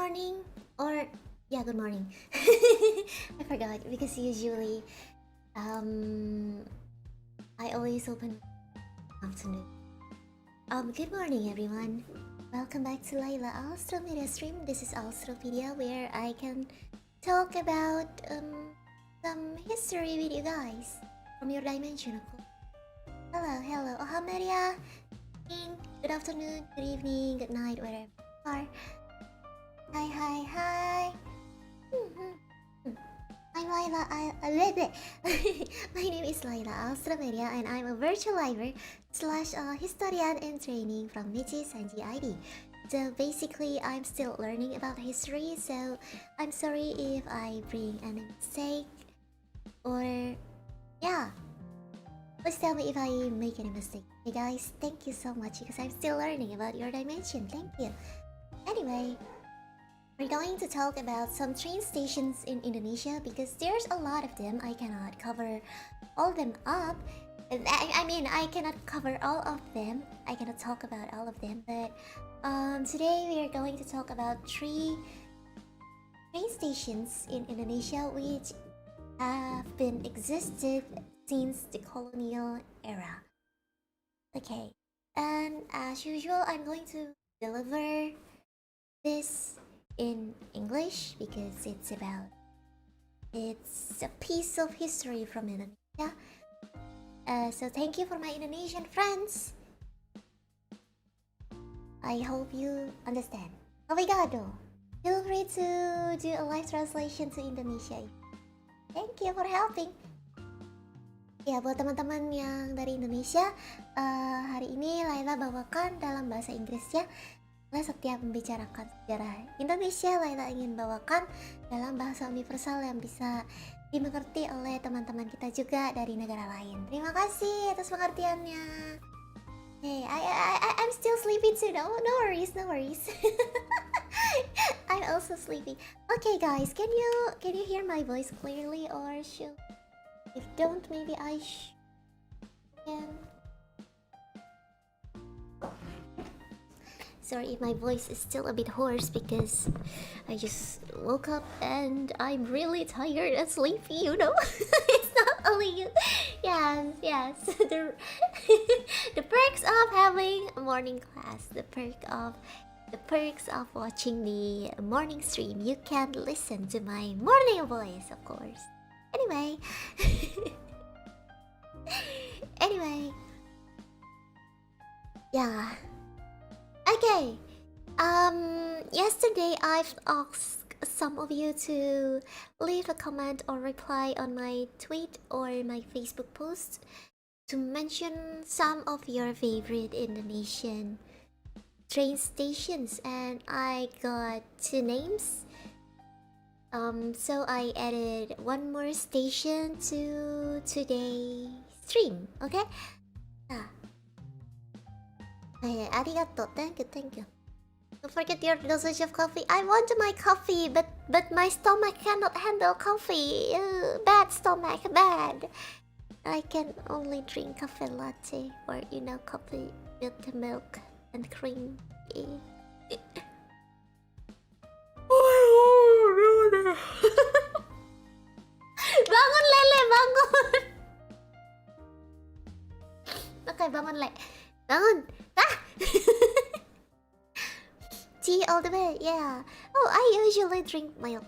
morning, or yeah, good morning. I forgot because usually I always open afternoon. Good morning everyone. Welcome back to Layla Alstroemeria stream. This is Alstroepedia, where I can talk about some history with you guys from your dimension, of course. Hello, Alstroemeria. Good afternoon, good evening, good night, wherever you are. Hi. I'm Layla. My name is Layla Alstroemeria, and I'm a virtual liver / historian in training from NIJISANJI ID. So basically, I'm still learning about history, so I'm sorry if I bring any mistake, or yeah, please tell me if I make any mistake. Hey guys, thank you so much because I'm still learning about your dimension. Thank you. Anyway, we're going to talk about some train stations in Indonesia because there's a lot of them. I cannot cover all of them up. I mean, I cannot cover all of them. I cannot talk about all of them. But today we are going to talk about 3 train stations in Indonesia which have been existed since the colonial era. Okay, and as usual, I'm going to deliver this in English because it's a piece of history from Indonesia. So thank you for my Indonesian friends. I hope you understand. Obrigado. Feel free to do a live translation to Indonesia. Thank you for helping. Ya, buat teman-teman yang dari Indonesia, hari ini Layla bawakan dalam bahasa Inggris ya. Karena setiap membicarakan sejarah Indonesia, Layla ingin bawakan dalam bahasa universal yang bisa dimengerti oleh teman-teman kita juga dari negara lain. Terima kasih atas pengertiannya. Hey, I'm still sleepy too. No worries. I'm also sleepy. Okay, guys, can you hear my voice clearly, or should? If don't, maybe I can. Sorry if my voice is still a bit hoarse because I just woke up and I'm really tired and sleepy, you know. It's not only you. Yes. The perks of having a morning class, the perks of watching the morning stream. You can listen to my morning voice, of course. Anyway. Yeah. Okay, yesterday I've asked some of you to leave a comment or reply on my tweet or my Facebook post to mention some of your favorite Indonesian train stations, and I got 2 names. So I added 1 more station to today's stream, okay? Arigato, thank you. Don't forget your dosage of coffee. I want my coffee, but my stomach cannot handle coffee. Bad stomach, bad. I can only drink coffee latte, or coffee with milk and cream. Bangun Lele, bangun. Okay, bangun Le. Bangun. Tea all the way, yeah. Oh, I usually drink milk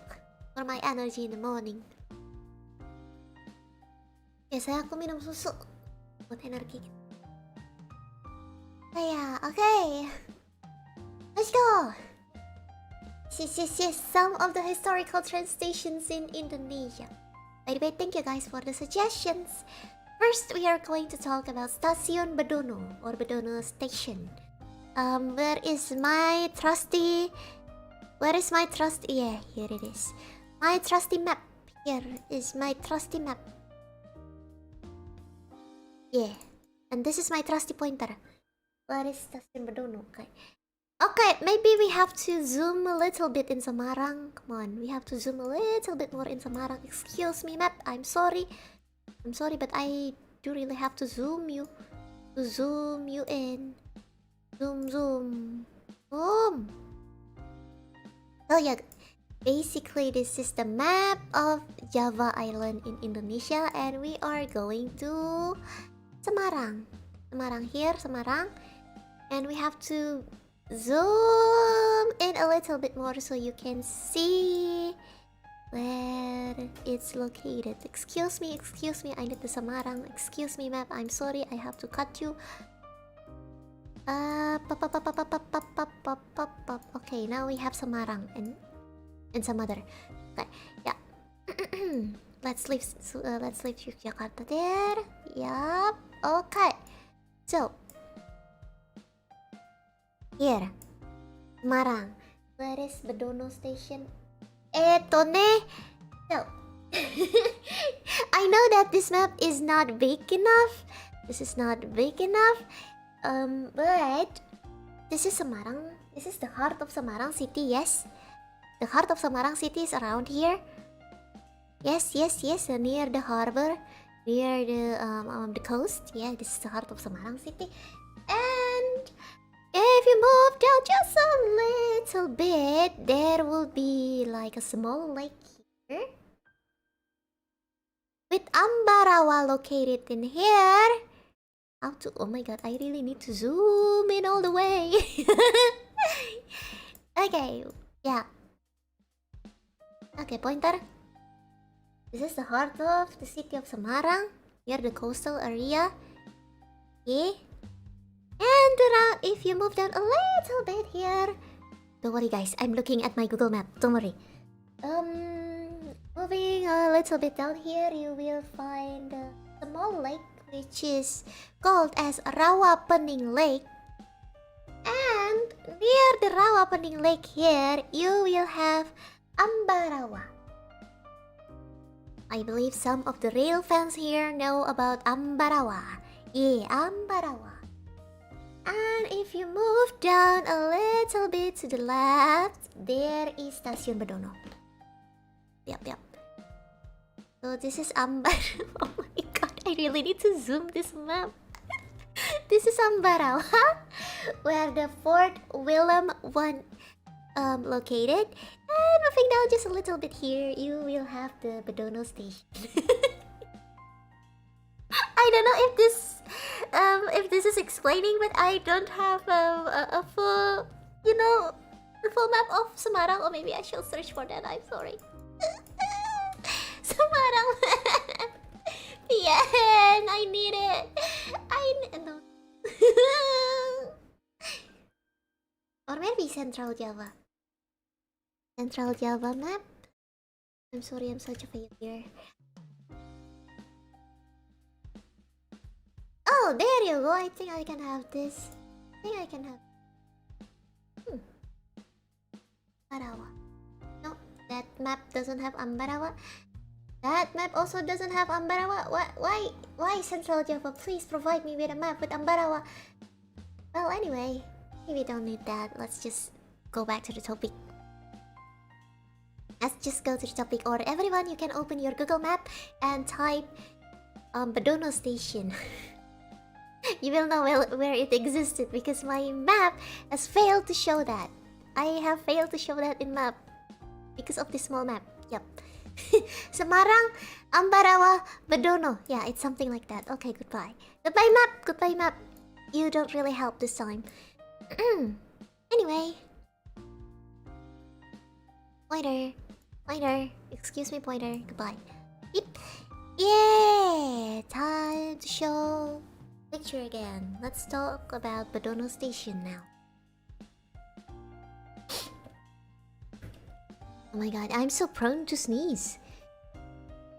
for my energy in the morning. Biasanya aku minum susu buat energi. Okay. Let's go. Yes. Some of the historical train stations in Indonesia. By the way, thank you guys for the suggestions. First, we are going to talk about Stasiun Bedono or Bedono Station. Where is my trusty? Yeah, here it is. My trusty map. Here is my trusty map. Yeah, and this is my trusty pointer. Where is Stasiun Bedono? Okay, maybe we have to zoom a little bit in Semarang. Come on, we have to zoom a little bit more in Semarang. Excuse me, map. I'm sorry, but I do really have to zoom you in. Zoom. Oh yeah, basically this is the map of Java Island in Indonesia, and we are going to Semarang. Semarang here, Semarang. And we have to zoom in a little bit more so you can see where it's located. Excuse me, I need the Semarang. Excuse me, map, I'm sorry, I have to cut you. Okay, now we have Semarang and some other. Okay, yeah. let's leave Jakarta there. Yup. Okay. So here, Semarang. Where is Bedono Station? Eto ne. So I know that this map is not big enough. This is not big enough. But this is Semarang. This is the heart of Semarang city. Yes, the heart of Semarang city is around here. Yes. Near the harbor, near the coast. Yeah, this is the heart of Semarang city. And if you move down just a little bit, there will be like a small lake here with Ambarawa located in here. Oh my god, I really need to zoom in all the way. Okay, yeah. Okay, pointer. This is the heart of the city of Semarang, near the coastal area. Okay. And around, if you move down a little bit here. Don't worry guys, I'm looking at my Google map, don't worry. Moving a little bit down here, you will find a small lake which is called as Rawapaning Lake. And near the Rawapaning Lake here, you will have Ambarawa. I believe some of the rail fans here know about Ambarawa. Yeah, Ambarawa. And if you move down a little bit to the left, there is Stasiun Bedono. Yep. So this is Ambarawa. Oh my god, I really need to zoom this map. This is Ambarawa, where the Fort Willem I located. And moving down just a little bit here, you will have the Bedono station. I don't know if this is explaining, but I don't have a full, the full map of Semarang, or maybe I shall search for that. I'm sorry. Semarang map. Yeah, I need it. No. Or maybe Central Java. Central Java map. I'm sorry, I'm such a failure. Oh, there you go. I think I can have this. Ambarawa. No, that map doesn't have Ambarawa. That map also doesn't have Ambarawa. Why Central Java? Please provide me with a map with Ambarawa. Well, anyway, we don't need that. Let's just go back to the topic. Let's just go to the topic. Or everyone, you can open your Google Map and type Bedono Station. You will know where it existed, because my map has failed to show that. I have failed to show that in map because of this small map. Yep. Semarang, Ambarawa, Bedono. Yeah, it's something like that. Okay, goodbye. Goodbye map. You don't really help this time. Anyway. Pointer. Excuse me, pointer. Goodbye. Beep. Yeah, time to show picture again. Let's talk about Bedono Station now. Oh my god, I'm so prone to sneeze.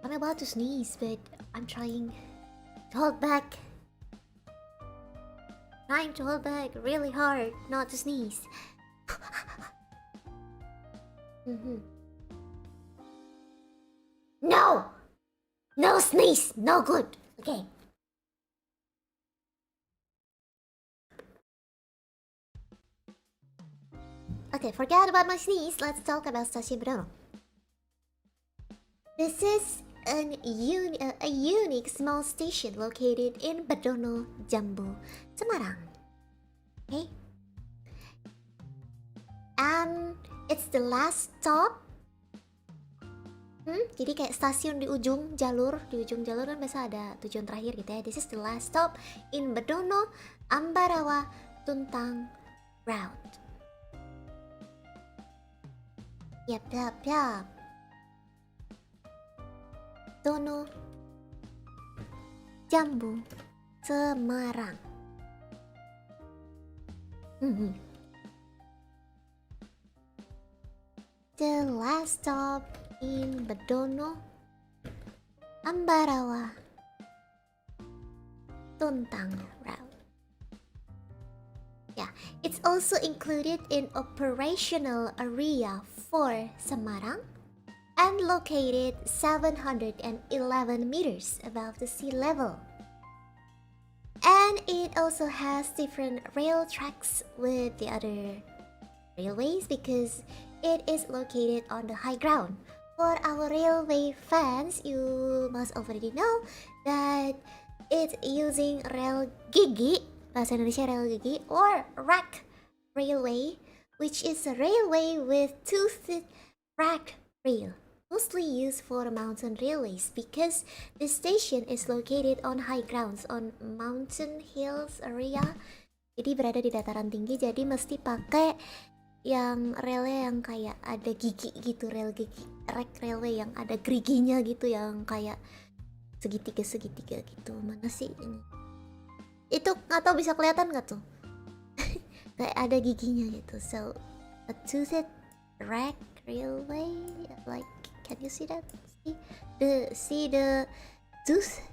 I'm about to sneeze, but I'm trying to hold back. Trying to hold back really hard not to sneeze. No! No sneeze! No good! Okay. Okay, forget about my sneeze. Let's talk about Stasiun Bedono. This is a unique small station located in Bedono, Jambu, Semarang. Okay? And It's the last stop. Jadi kayak stasiun di ujung jalur kan biasa ada tujuan terakhir gitu ya. This is the last stop in Bedono, Ambarawa, Tuntang Route. Yap. Dono, Jambu, Semarang. The last stop in Bedono, Ambarawa, Tuntang Route. Yeah, it's also included in operational area for Semarang and located 711 meters above the sea level. And it also has different rail tracks with the other railways because it is located on the high ground. For our railway fans, you must already know that it's using rel gigi, bahasa Indonesia rel gigi, or rack railway, which is a railway with toothed rack rail, mostly used for mountain railways because the station is located on high grounds on mountain hills area. Jadi berada di dataran tinggi, jadi mesti pakai yang relnya yang kayak ada gigi gitu, rel gigi, rack railway yang ada geriginya gitu, yang kayak segitiga gitu. Mana sih ini? Itu nggak tahu bisa kelihatan nggak tuh? Kayak ada giginya gitu. So a toothed rack railway, like, can you see that? See the tooth,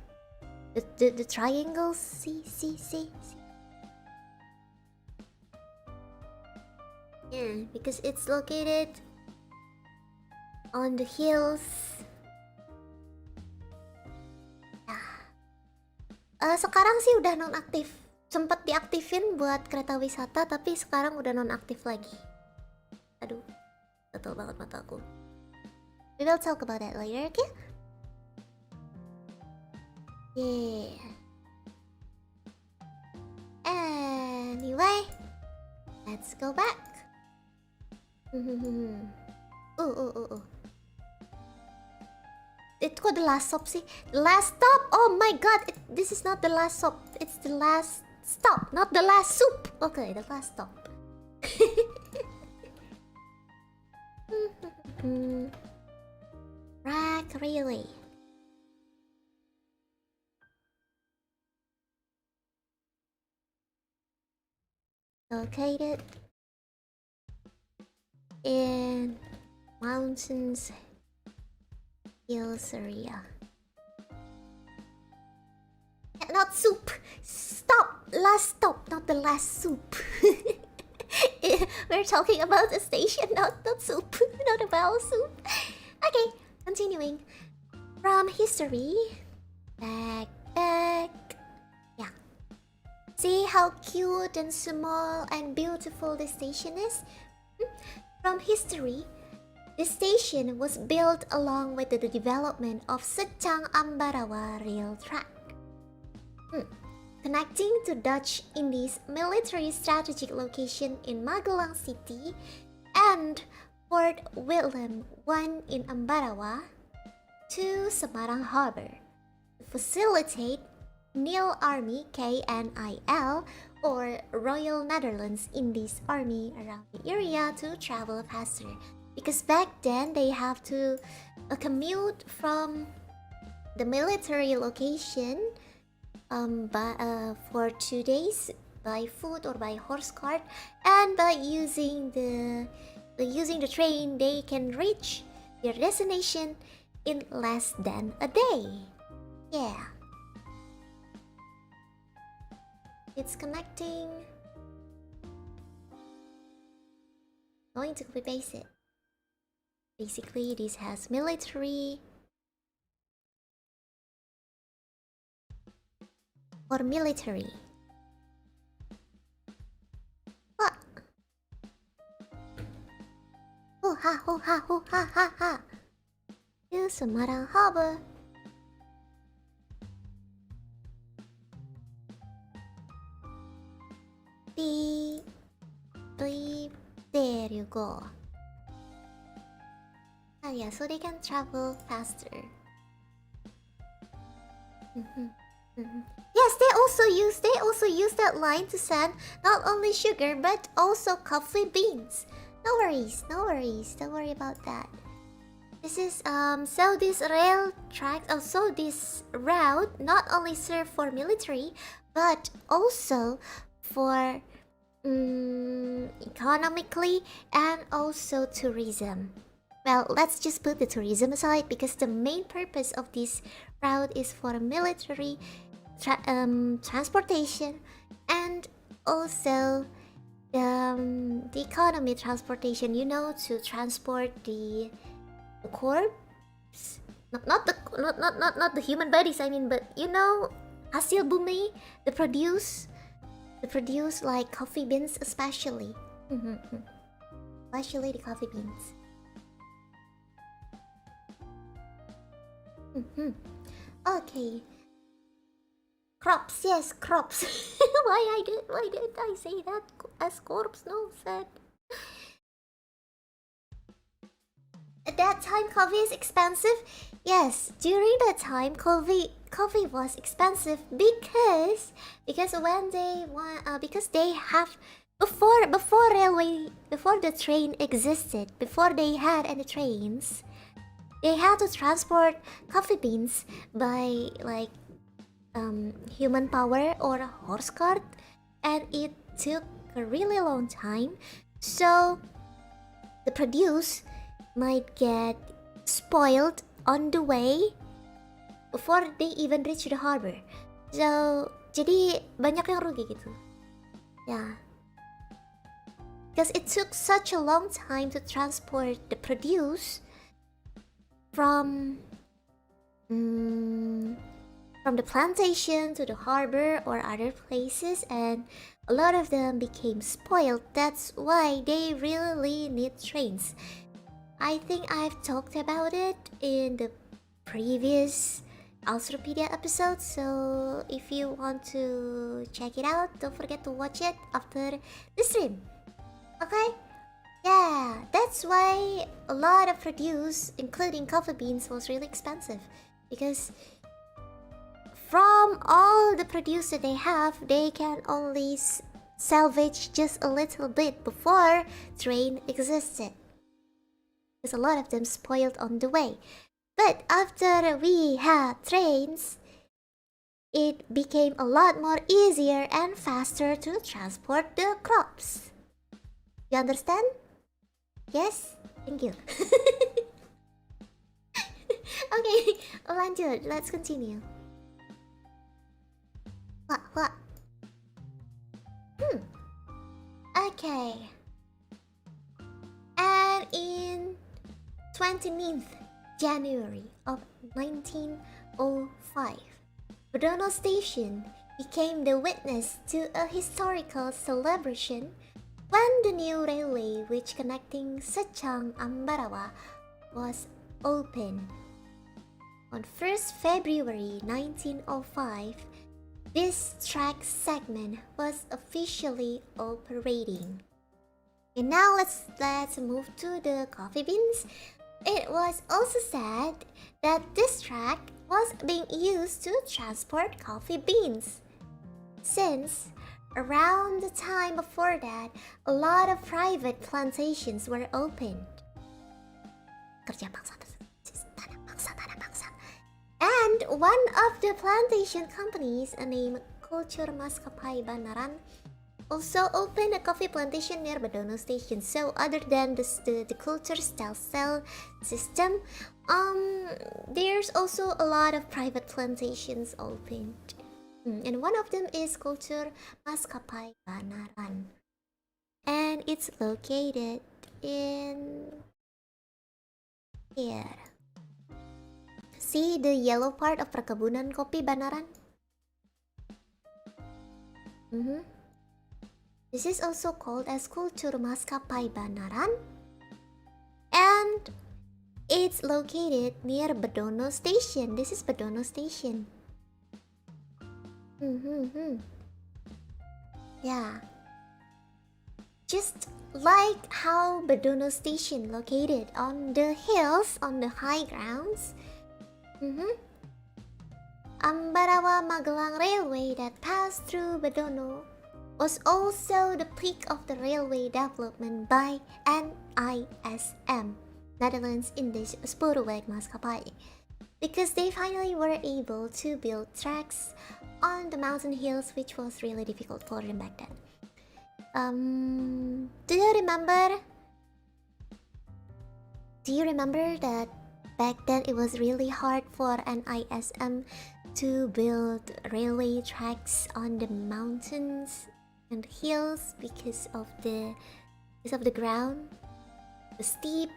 the triangles. See. Yeah, because it's located on the hills. Sekarang sih udah nonaktif. Sempet diaktifin buat kereta wisata, tapi sekarang udah nonaktif lagi. Aduh, gatel banget mataku. We will talk about that later, okay? Yeah. Anyway, let's go back. Itu kok the last stop sih? The last stop? Oh my god, this is not the last stop. It's the last stop, not the last soup. Okay, the last stop. Rack railway. Located in mountains hills area. Not soup. Stop. Last stop, not the last soup. We're talking about the station, not soup. Not about soup. Okay, continuing. From history. Back. Yeah. See how cute and small and beautiful the station is? From history, the station was built along with the development of Secang Ambarawa rail track, connecting to Dutch Indies military strategic location in Magelang City and Fort William I in Ambarawa to Semarang Harbor to facilitate Nil Army KNIL or Royal Netherlands Indies Army around the area to travel faster. Because back then they have to commute from the military location for 2 days by foot or by horse cart, and by using the train they can reach their destination in less than a day. Yeah. It's connecting. Going to copy paste it. Basically, this has military or military. What? Ho ha. To Semarang Harbor. Beep. There you go. And yeah, so they can travel faster. Yes, they also use that line to send not only sugar but also coffee beans. No worries, don't worry about that. This is so this rail tracks, also this route not only serve for military but also for economically and also tourism. Well, let's just put the tourism aside because the main purpose of this route is for military transportation and also the economy transportation, you know, to transport the corpse, not the human bodies, I mean, but you know, hasil bumi, the produce like coffee beans, especially especially the coffee beans. Okay, crops, yes, crops. Why did I say that as corpse? No, sad. At that time, coffee is expensive. Yes, during that time, coffee was expensive because when they want because they have before the train existed, before they had any trains, they had to transport coffee beans by like human power or a horse cart, and it took a really long time. So the produce might get spoiled on the way before they even reach the harbor. So jadi banyak yang rugi gitu. Yeah. Because it took such a long time to transport the produce from the plantation to the harbor or other places, and a lot of them became spoiled. That's why they really need trains. I think I've talked about it in the previous Alstroepedia episode, so if you want to check it out, don't forget to watch it after the stream. Okay? Yeah, that's why a lot of produce, including coffee beans, was really expensive. Because from all the produce that they have, they can only salvage just a little bit before train existed. Because a lot of them spoiled on the way. But after we had trains, it became a lot more easier and faster to transport the crops. You understand? Yes? Thank you. Okay, lanjut. Let's continue. What? Okay. And in 29th January of 1905, Bedono Station became the witness to a historical celebration when the new railway which connecting Secang Ambarawa was opened. On 1st February 1905, this track segment was officially operating. And now let's move to the coffee beans. It was also said that this track was being used to transport coffee beans, since around the time before that, a lot of private plantations were opened. And one of the plantation companies, named Culture Maskapai Banaran, also opened a coffee plantation near Bedono Station. So other than the culture style cell system, there's also a lot of private plantations opened. And one of them is Culture Maskapai Banaran. And it's located in here. See the yellow part of Perkebunan Kopi Banaran? This is also called as Culture Maskapai Banaran, and it's located near Bedono Station. This is Bedono Station. Yeah. Just like how Bedono Station located on the hills, on the high grounds. Ambarawa Magelang Railway that passed through Bedono was also the peak of the railway development by NISM, Netherlands Indisch Spoorwegmaatschappij, because they finally were able to build tracks on the mountain hills, which was really difficult for them back then. Do you remember that back then it was really hard for NISM to build railway tracks on the mountains and hills because of the ground, the steep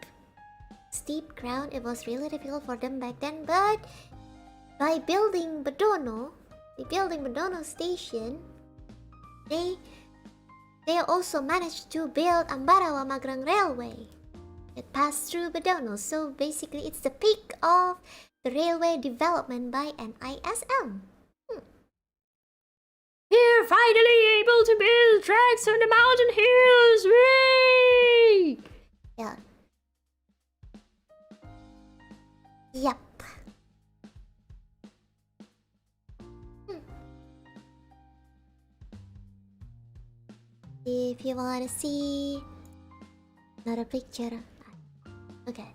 ground. It was really difficult for them back then, but by building Bedono Station, they also managed to build Ambarawa Magelang Railway. It passed through Bedono, so basically it's the peak of the railway development by NISM. We're finally able to build tracks on the mountain hills! Whee! Yeah. Yep. If you wanna see another picture, okay.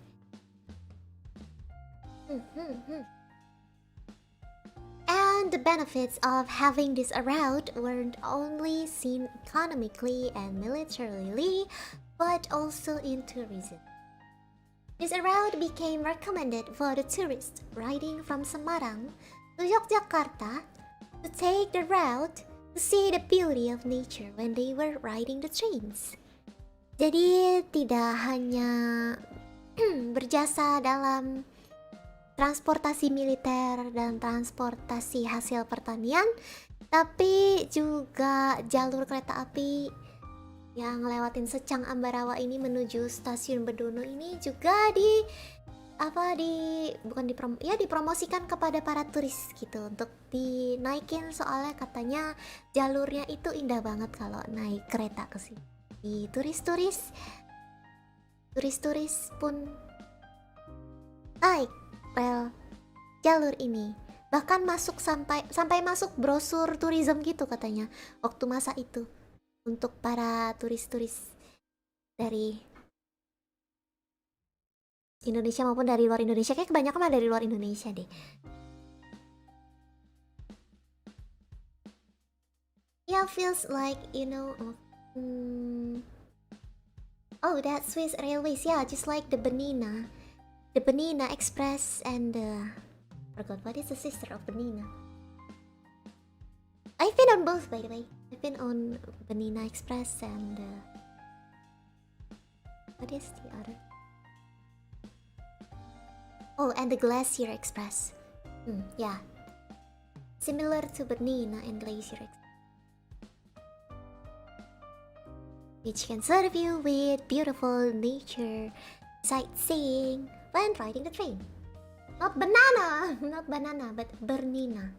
And the benefits of having this route weren't only seen economically and militarily, but also in tourism. This route became recommended for the tourists riding from Semarang to Yogyakarta to take the route to see the beauty of nature when they were riding the trains. Jadi tidak hanya berjasa dalam transportasi militer dan transportasi hasil pertanian, tapi juga jalur kereta api yang ngelewatin secang Ambarawa ini menuju stasiun Bedono ini juga dipromosikan kepada para turis gitu, untuk dinaikin, soalnya katanya jalurnya itu indah banget kalau naik kereta ke sini. Di turis-turis pun naik rel jalur ini, bahkan masuk sampai masuk brosur tourism gitu katanya waktu masa itu, untuk para turis-turis dari Indonesia maupun dari luar Indonesia. Kayak kebanyakan mah dari luar Indonesia deh. Yeah, feels like, oh, that Swiss Railways, yeah, just like the Benina Express and forgot what is the sister of Benina. I've been on both, by the way. I've been on Benina Express and what is the other? Oh, and the Glacier Express. Yeah, similar to Benina and Glacier Express, which can serve you with beautiful nature sightseeing when riding the train. Not banana, but Bernina.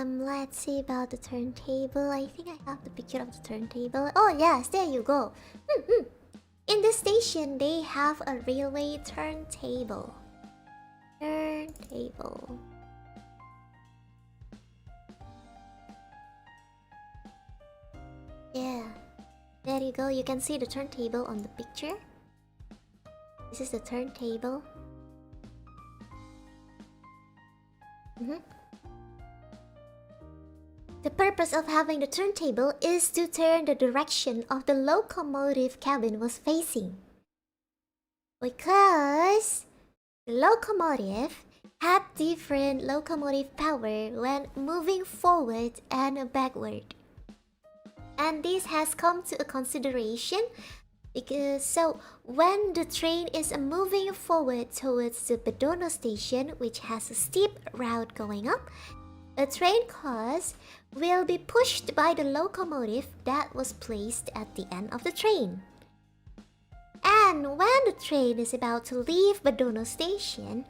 Let's see about the turntable. I think I have the picture of the turntable. Oh yes, there you go. In this station, they have a railway turntable. Yeah, there you go. You can see the turntable on the picture. This is the turntable. The purpose of having the turntable is to turn the direction of the locomotive cabin was facing, because the locomotive had different locomotive power when moving forward and backward. And this has come to a consideration because when the train is moving forward towards the Bedono station, which has a steep route going up, the train cars will be pushed by the locomotive that was placed at the end of the train. And when the train is about to leave Bedono station,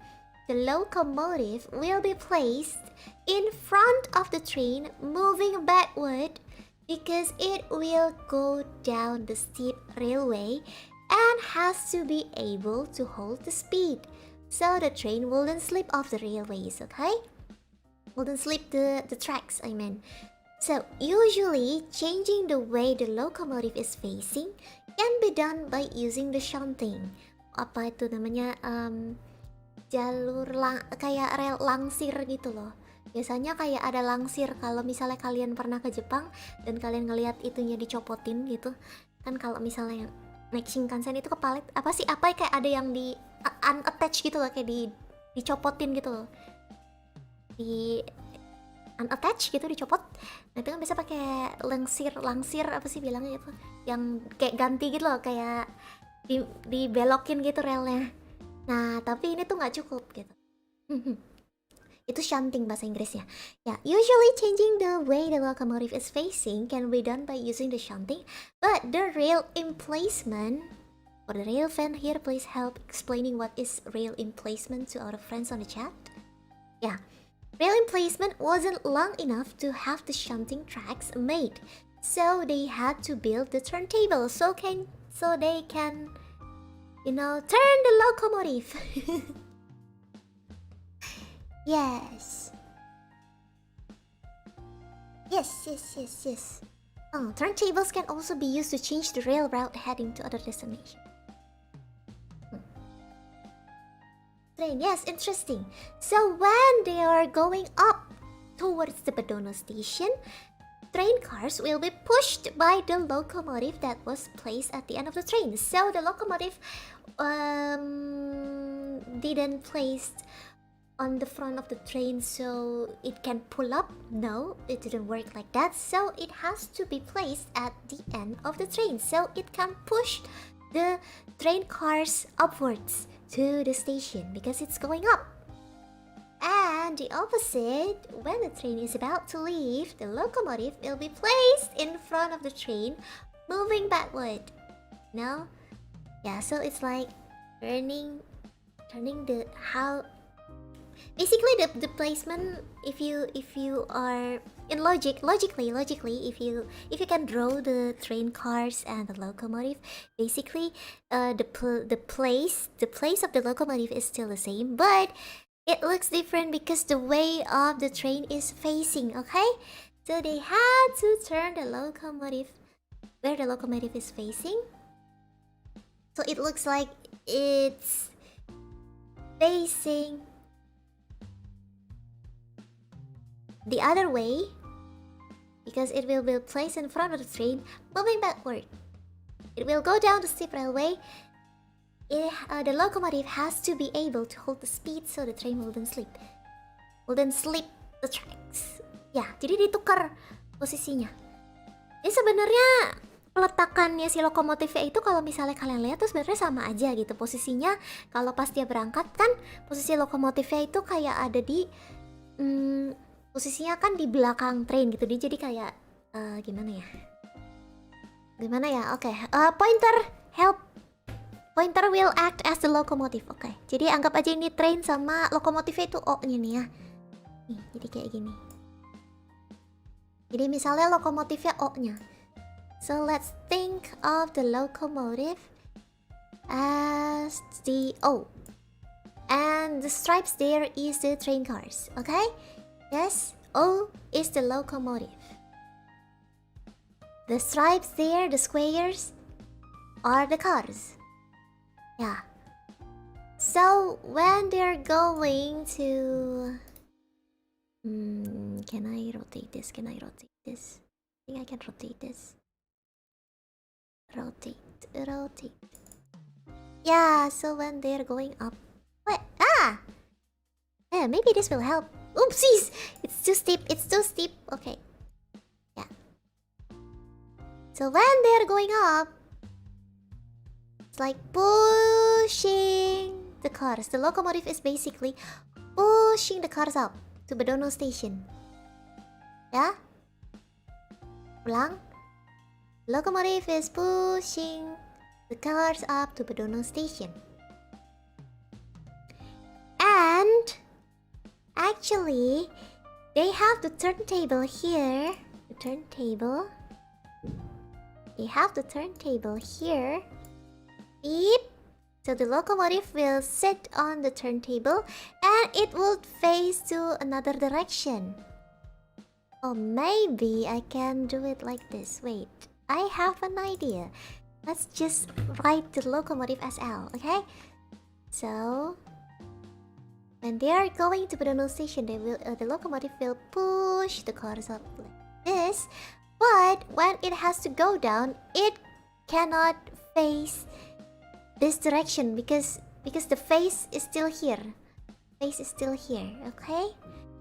the locomotive will be placed in front of the train moving backward because it will go down the steep railway and has to be able to hold the speed. So the train wouldn't slip off the railways, okay? Wouldn't slip the tracks, I mean. So usually changing the way the locomotive is facing can be done by using the shunting. Apa itu namanya? Jalur kayak rel langsir gitu loh. Biasanya kayak ada langsir kalau misalnya kalian pernah ke Jepang dan kalian ngelihat itunya dicopotin gitu. Kan kalau misalnya yang naik Shinkansen itu kepalet apa sih? Apa kayak ada yang di unattach gitu loh, kayak dicopotin gitu loh. Di unattach gitu dicopot. Nah itu kan biasa pakai langsir apa sih bilangnya gitu, yang kayak ganti gitu loh, kayak dibelokin gitu relnya. Nah tapi ini tuh nggak cukup gitu. Itu shunting bahasa Inggrisnya. Yeah, usually changing the way the locomotive is facing can be done by using the shunting, but the rail emplacement, for the rail fan here, please help explaining what is rail emplacement to our friends on the chat. Yeah. Rail emplacement wasn't long enough to have the shunting tracks made, so they had to build the turntable so they can, you know, turn the locomotive. Yes. Oh, turntables can also be used to change the rail route heading to other destinations. Train, yes, interesting. So when they are going up towards the Badono station, train cars will be pushed by the locomotive that was placed at the end of the train. So the locomotive didn't place on the front of the train so it can pull up. No, it didn't work like that. So it has to be placed at the end of the train so it can push the train cars upwards to the station because it's going up. And the opposite, when the train is about to leave, the locomotive will be placed in front of the train, moving backward. No? Yeah, so it's like turning the how. Basically, the placement. If you are in logically, if you can draw the train cars and the locomotive, basically, the place of the locomotive is still the same, but it looks different because the way of the train is facing. Okay, so they had to turn the locomotive where the locomotive is facing, so it looks like it's facing the other way because it will be placed in front of the train moving backward. It will go down the steep railway. The locomotive has to be able to hold the speed so the train wouldn't slip the tracks. Ya, jadi ditukar posisinya. Ini sebenarnya peletakannya si lokomotifnya itu kalau misalnya kalian lihat tuh sebenarnya sama aja gitu posisinya. Kalau pas dia berangkat kan posisi lokomotifnya itu kayak ada di posisinya kan di belakang train gitu. Dia jadi kayak gimana ya? Oke, pointer help. Pointer will act as the locomotive. Oke, jadi anggap aja ini train sama lokomotifnya itu O-nya nih ya. Nih, jadi kayak gini. Jadi misalnya lokomotifnya O-nya. So let's think of the locomotive as the O. And the stripes there is the train cars. Okay? Yes, O is the locomotive. The stripes there, the squares, are the cars. Yeah. So when they're going to... can I rotate this? I think I can rotate this. Rotate. Yeah, so when they're going up... What? Yeah, maybe this will help. Oopsies! It's too steep. Okay. Yeah. So when they're going up, it's like pushing the cars. The locomotive is basically pushing the cars up to Badono station. Yeah? Ulang. Locomotive is pushing the cars up to Badono station. And actually, they have the turntable here. The turntable. They have the turntable here. Beep. So the locomotive will sit on the turntable and it will face to another direction. Or maybe I can do it like this. Wait, I have an idea. Let's just write the locomotive as L, okay? So when they are going to Bedono station, the locomotive will push the cars up like this. But when it has to go down, it cannot face this direction because the face is still here. Face is still here, okay?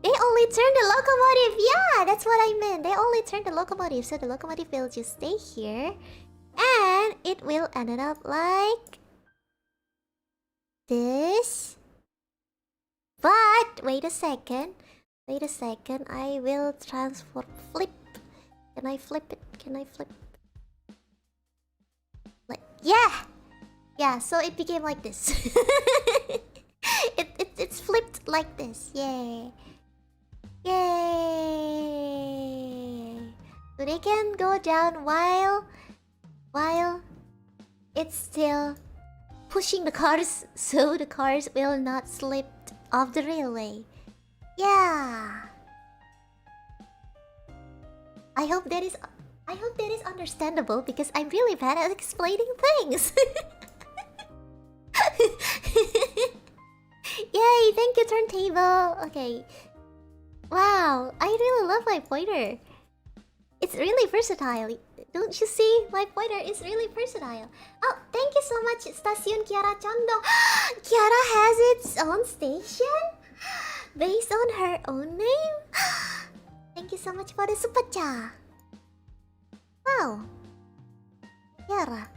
They only turn the locomotive. Yeah, that's what I meant. They only turn the locomotive, so the locomotive will just stay here, and it will end up like this. But wait a second. Wait a second. I will transform. Flip. Can I flip it? Can I flip? Like yeah. Yeah, so it became like this. It's flipped like this. Yay. Yay. So they can go down while it's still pushing the cars, so the cars will not slip off the railway. Yeah. I hope that is understandable because I'm really bad at explaining things. Yay, thank you, turntable. Okay. Wow, I really love my pointer. It's really versatile. Don't you see? My pointer is really versatile. Oh, thank you so much, Stasiun Kiara Condong. Kiara has its own station? Based on her own name? Thank you so much for the super chat. Wow. Kiara.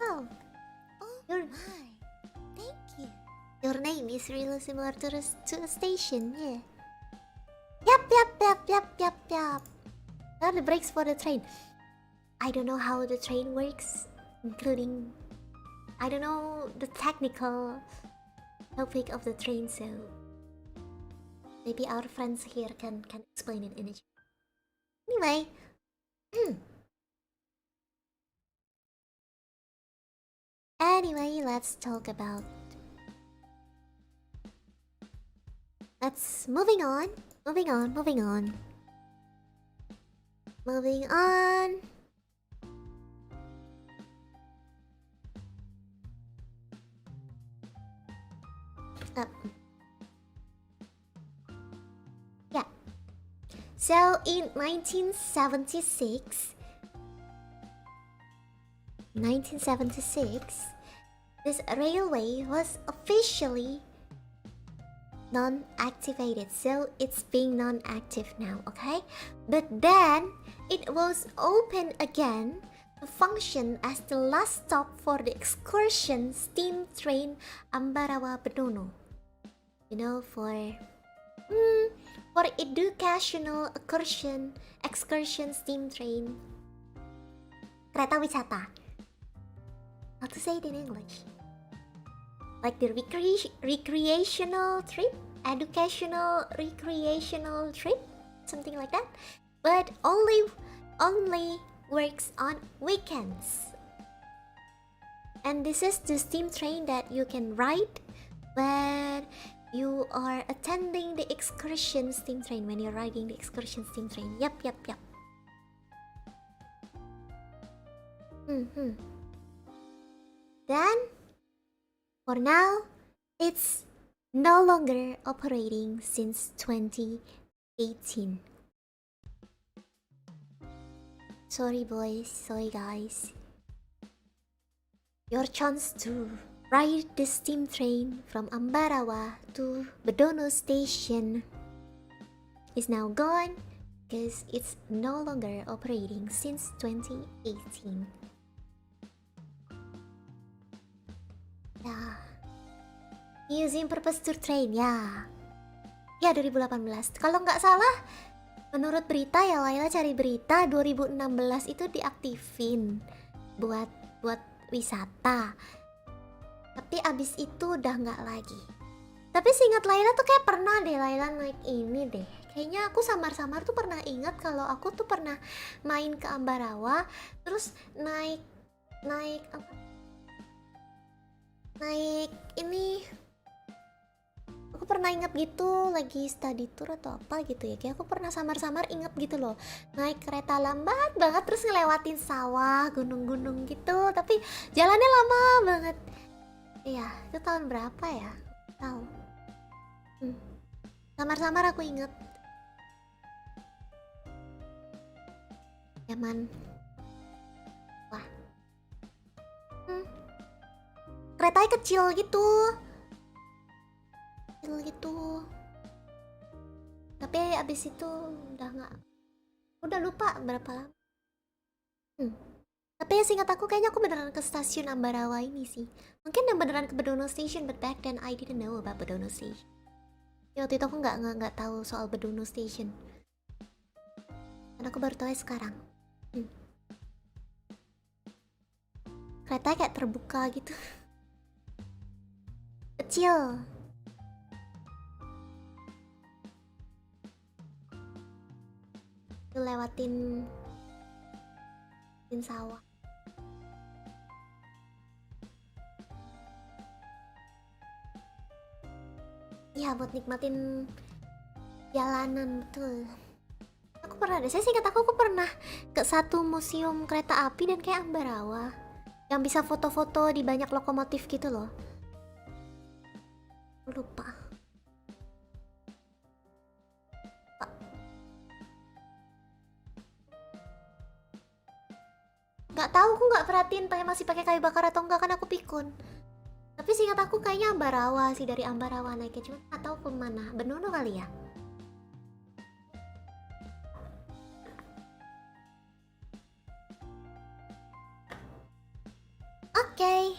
Oh. Your thank you. Your name is really similar to a station, yeah. Yep. Now the brakes for the train. I don't know how the train works, including I don't know the technical topic of the train, so maybe our friends here can explain it in a chat. Anyway. Anyway, let's talk about. Moving on. Up. Yeah. So in 1976, this railway was officially non-activated, so it's being non-active now, okay? But then it was opened again to function as the last stop for the excursion steam train Ambarawa Bedono. You know, for educational excursion steam train. Kereta wisata. How to say it in English? Like the recreational trip, educational recreational trip, something like that. But only works on weekends. And this is the steam train that you can ride when you are attending the excursion steam train. When you're riding the excursion steam train. Yep. Then, for now, it's no longer operating since 2018. Sorry boys, sorry guys. Your chance to ride the steam train from Ambarawa to Bedono station is now gone because it's no longer operating since 2018. Ya, museum purpose tour train ya. Ya 2018. Kalau nggak salah, menurut berita ya Layla cari berita 2016 itu diaktifin buat wisata. Tapi abis itu udah nggak lagi. Tapi seingat Layla tuh kayak pernah deh Layla naik ini deh. Kayaknya aku samar-samar tuh pernah ingat kalau aku tuh pernah main ke Ambarawa, terus naik apa? Naik ini. Aku pernah ingat gitu lagi study tour atau apa gitu ya. Kayak aku pernah samar-samar ingat gitu loh. Naik kereta lambat banget terus ngelewatin sawah, gunung-gunung gitu. Tapi jalannya lama banget. Iya, itu tahun berapa ya? Tahu. Samar-samar aku inget zaman wah keretanya kecil gitu tapi abis itu udah lupa berapa lama. Tapi yang seingat aku kayaknya aku beneran ke stasiun Ambarawa ini sih. Mungkin yang beneran ke Bedono Station, but back then I didn't know about Bedono Station. Ya, waktu itu aku nggak tahu soal Bedono Station. Dan aku baru tahu sekarang. Kereta kayak terbuka gitu. Kecil. Lewatin sawah. Ya, buat nikmatin jalanan, betul. Aku pernah deh, saya singkat aku pernah ke satu museum kereta api dan kayak Ambarawa yang bisa foto-foto di banyak lokomotif gitu loh. Lupa. Nggak tahu, aku nggak perhatiin masih pakai kayu bakar atau enggak, kan aku pikun. Tapi seingat aku kayaknya Ambarawa sih, dari Ambarawa naiknya, cuma nggak tahu kemana. Benono kali ya. Oke.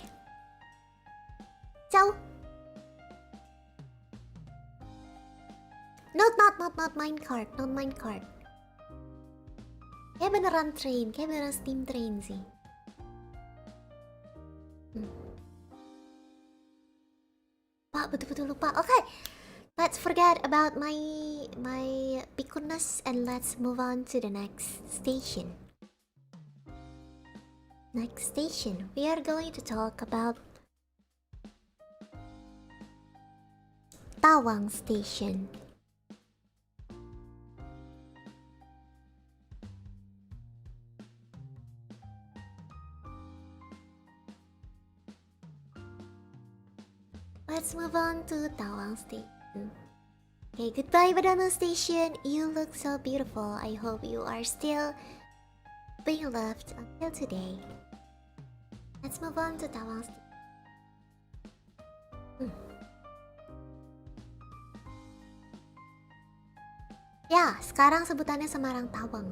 Ciao. Not minecart, not minecart. Kayak beneran train, kayak beneran steam train sih. Pak, betul-betul lupa. Oke. Let's forget about my pikunness and let's move on to the next station. Next station, we are going to talk about Tawang Station. Let's move on to Tawang Station. Okay, goodbye Bedono Station. You look so beautiful. I hope you are still being loved until today. Let's move on to Tawang Station. Ya, sekarang sebutannya Semarang Tawang.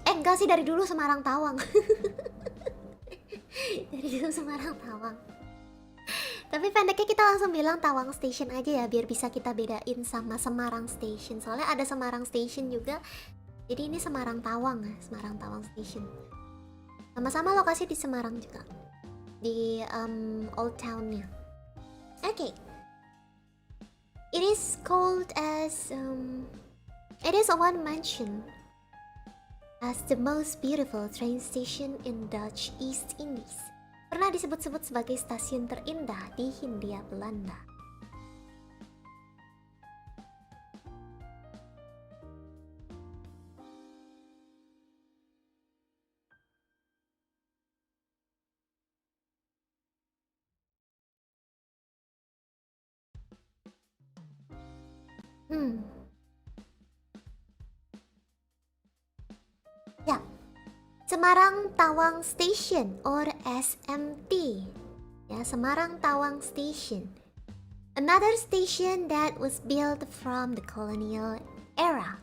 Enggak sih, dari dulu Semarang Tawang. Dari dulu Semarang Tawang. Tapi pendeknya kita langsung bilang Tawang Station aja ya, biar bisa kita bedain sama Semarang Station. Soalnya ada Semarang Station juga. Jadi ini Semarang Tawang ya, Semarang Tawang Station. Sama-sama lokasi di Semarang juga. Di Old Town-nya. Okay. It is called as it is one mentioned as the most beautiful train station in Dutch East Indies. Pernah disebut-sebut sebagai stasiun terindah di Hindia Belanda. Ya, Semarang Tawang Station or SMT. Ya, Semarang Tawang Station. Another station that was built from the colonial era.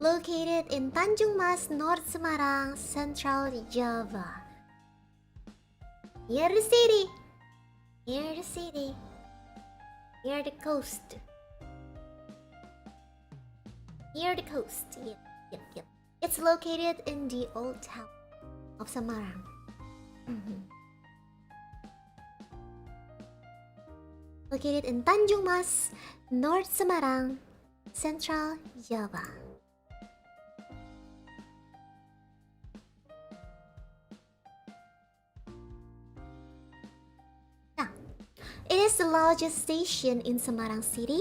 Located in Tanjung Mas, North Semarang, Central Java. Near the city. Near the city. Near the coast. Near the coast. Yep. It's located in the old town of Semarang. located in Tanjung Mas, North Semarang, Central Java. Now, it is the largest station in Semarang City,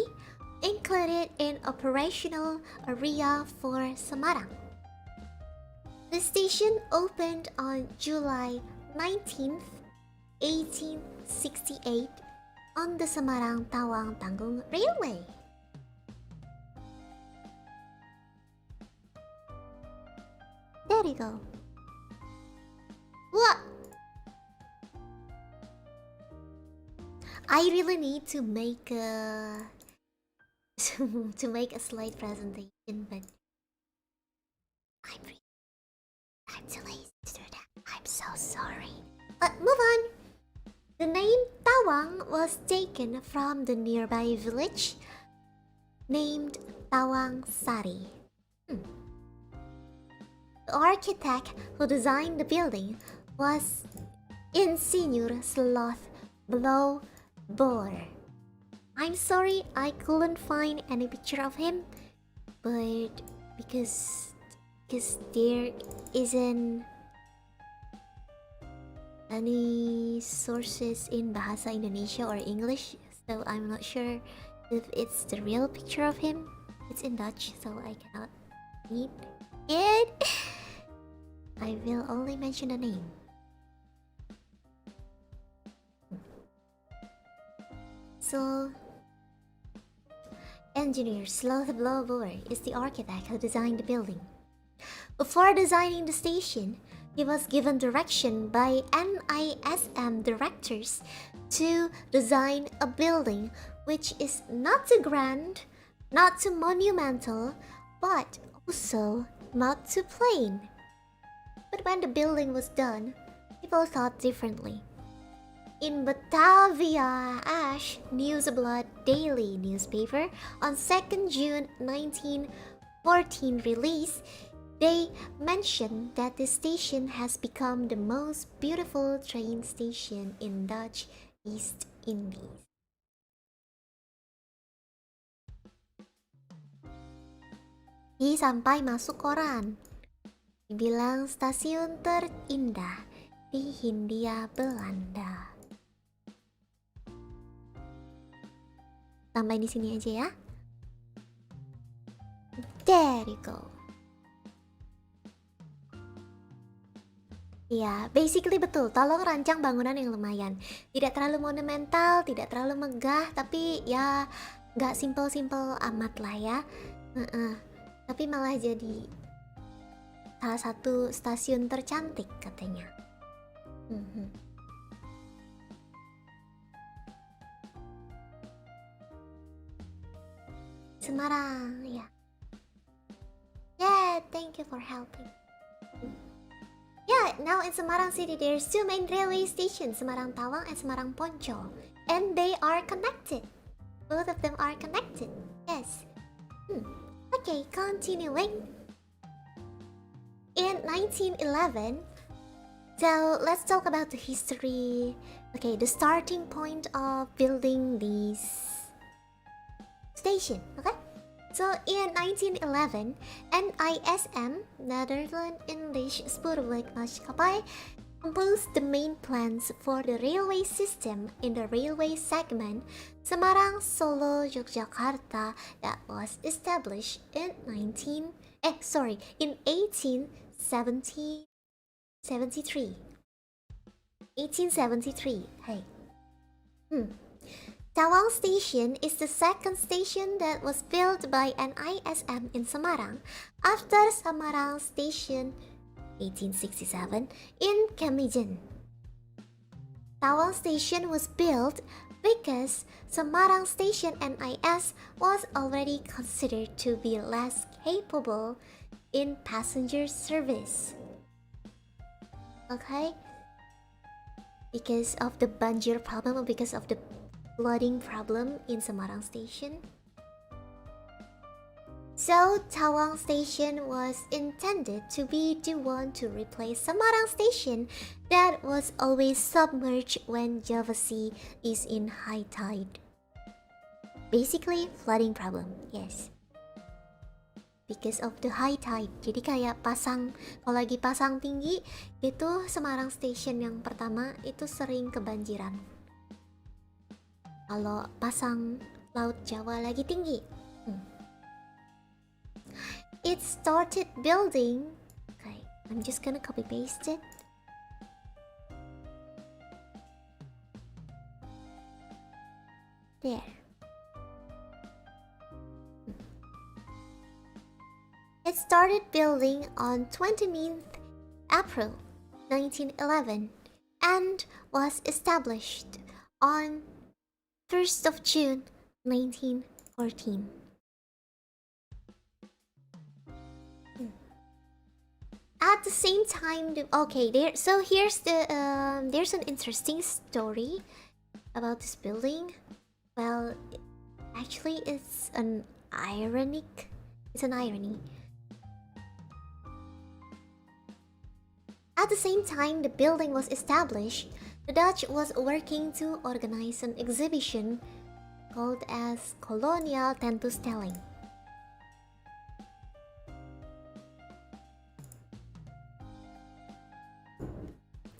included in operational area for Semarang. The station opened on July 19th, 1868 on the Semarang-Tawang-Tanggung Railway. There you go. What? I really need to make a to make a slide presentation, but I'm too lazy to do that. I'm so sorry. But move on. The name Tawang was taken from the nearby village named Tawang Sari. The architect who designed the building was Insinyur Sloth Blow Bor. I'm sorry I couldn't find any picture of him, but because there isn't any sources in Bahasa Indonesia or English, so I'm not sure if it's the real picture of him. It's in Dutch, so I cannot read it. I will only mention the name. So, engineer Sloth Blowbore is the architect who designed the building. Before designing the station, he was given direction by NISM directors to design a building which is not too grand, not too monumental, but also not too plain. But when the building was done, people thought differently. In Batavia Ash Nieuwsblad daily newspaper on 2nd June 1914 release, they mentioned that the station has become the most beautiful train station in Dutch East Indies. Sampai masuk koran, dibilang stasiun terindah di Hindia Belanda. Sampai di sini aja ya. There you go. Ya, basically betul. Tolong rancang bangunan yang lumayan. Tidak terlalu monumental, tidak terlalu megah, tapi ya nggak simple-simple amat lah ya. Tapi malah jadi salah satu stasiun tercantik katanya. Semarang, ya. Yeah, thank you for helping. Yeah, now in Semarang City there's two main railway stations, Semarang Tawang and Semarang Poncol, and they are connected. Both of them are connected. Yes. Okay, continuing. In 1911, so let's talk about the history. Okay, the starting point of building this station. Okay. So in 1911, NISM, Netherlands English Spoorwegmaatschappij, composed the main plans for the railway system in the railway segment Semarang Solo Yogyakarta that was established in 1873. 1873. Hey. Tawang Station is the second station that was built by NISM in Semarang after Semarang Station 1867 in Kemijen. Tawang Station was built because Semarang Station NIS was already considered to be less capable in passenger service. Okay? Because of the banjir problem or because of the flooding problem in Semarang Station. So Tawang Station was intended to be the one to replace Semarang Station that was always submerged when Java Sea is in high tide. Basically, flooding problem. Yes. Because of the high tide. Jadi kayak kalau lagi pasang tinggi, itu Semarang Station yang pertama itu sering kebanjiran. Kalau pasang Laut Jawa lagi tinggi. It started building. Okay, I'm just gonna copy paste it. There. It started building on 29th April 1911 and was established on 1st of June 1914. At the same time, there's an interesting story about this building. Well, actually, it's an irony. At the same time the building was established, the Dutch was working to organize an exhibition called as Kolonial Tentoonstelling.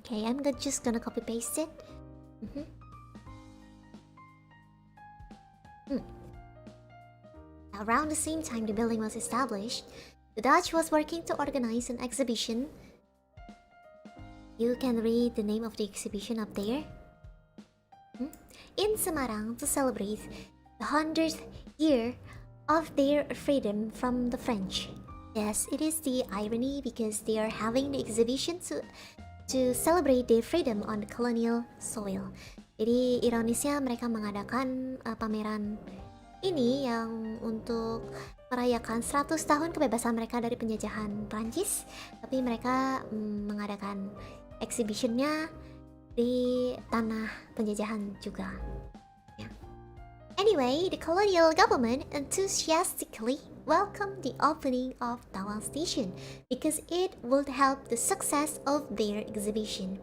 Okay, I'm just gonna copy paste it. Around the same time the building was established, the Dutch was working to organize an exhibition. You can read the name of the exhibition up there. In Semarang to celebrate the 100th year of their freedom from the French. Yes, it is the irony because they are having the exhibition to celebrate their freedom on the colonial soil. Jadi ironisnya mereka mengadakan pameran ini yang untuk merayakan 100 tahun kebebasan mereka dari penjajahan Prancis, tapi mereka mengadakan exhibitionnya di tanah penjajahan juga. Yeah. Anyway, the colonial government enthusiastically welcomed the opening of Tawang Station because it would help the success of their exhibition.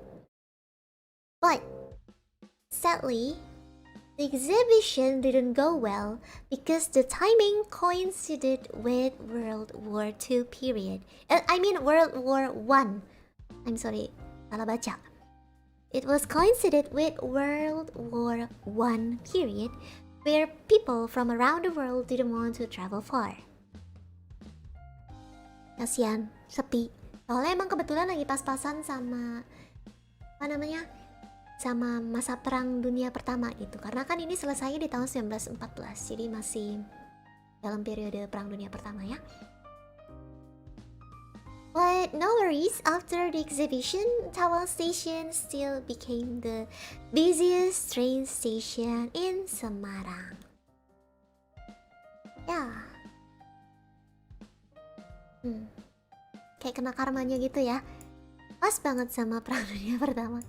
But sadly, the exhibition didn't go well because the timing coincided with World War II period. World War One. I'm sorry, salah baca. It was coincided with World War One period, where people from around the world didn't want to travel far. Kasian, sepi. Soalnya emang kebetulan lagi pas-pasan sama sama masa perang dunia pertama gitu. Karena kan ini selesainya di tahun 1914, jadi masih dalam periode perang dunia pertama ya. But no worries, after the exhibition, Tawang Station still became the busiest train station in Semarang. Ya. Kayak kena karmanya gitu ya. Pas banget sama perang dunia pertama.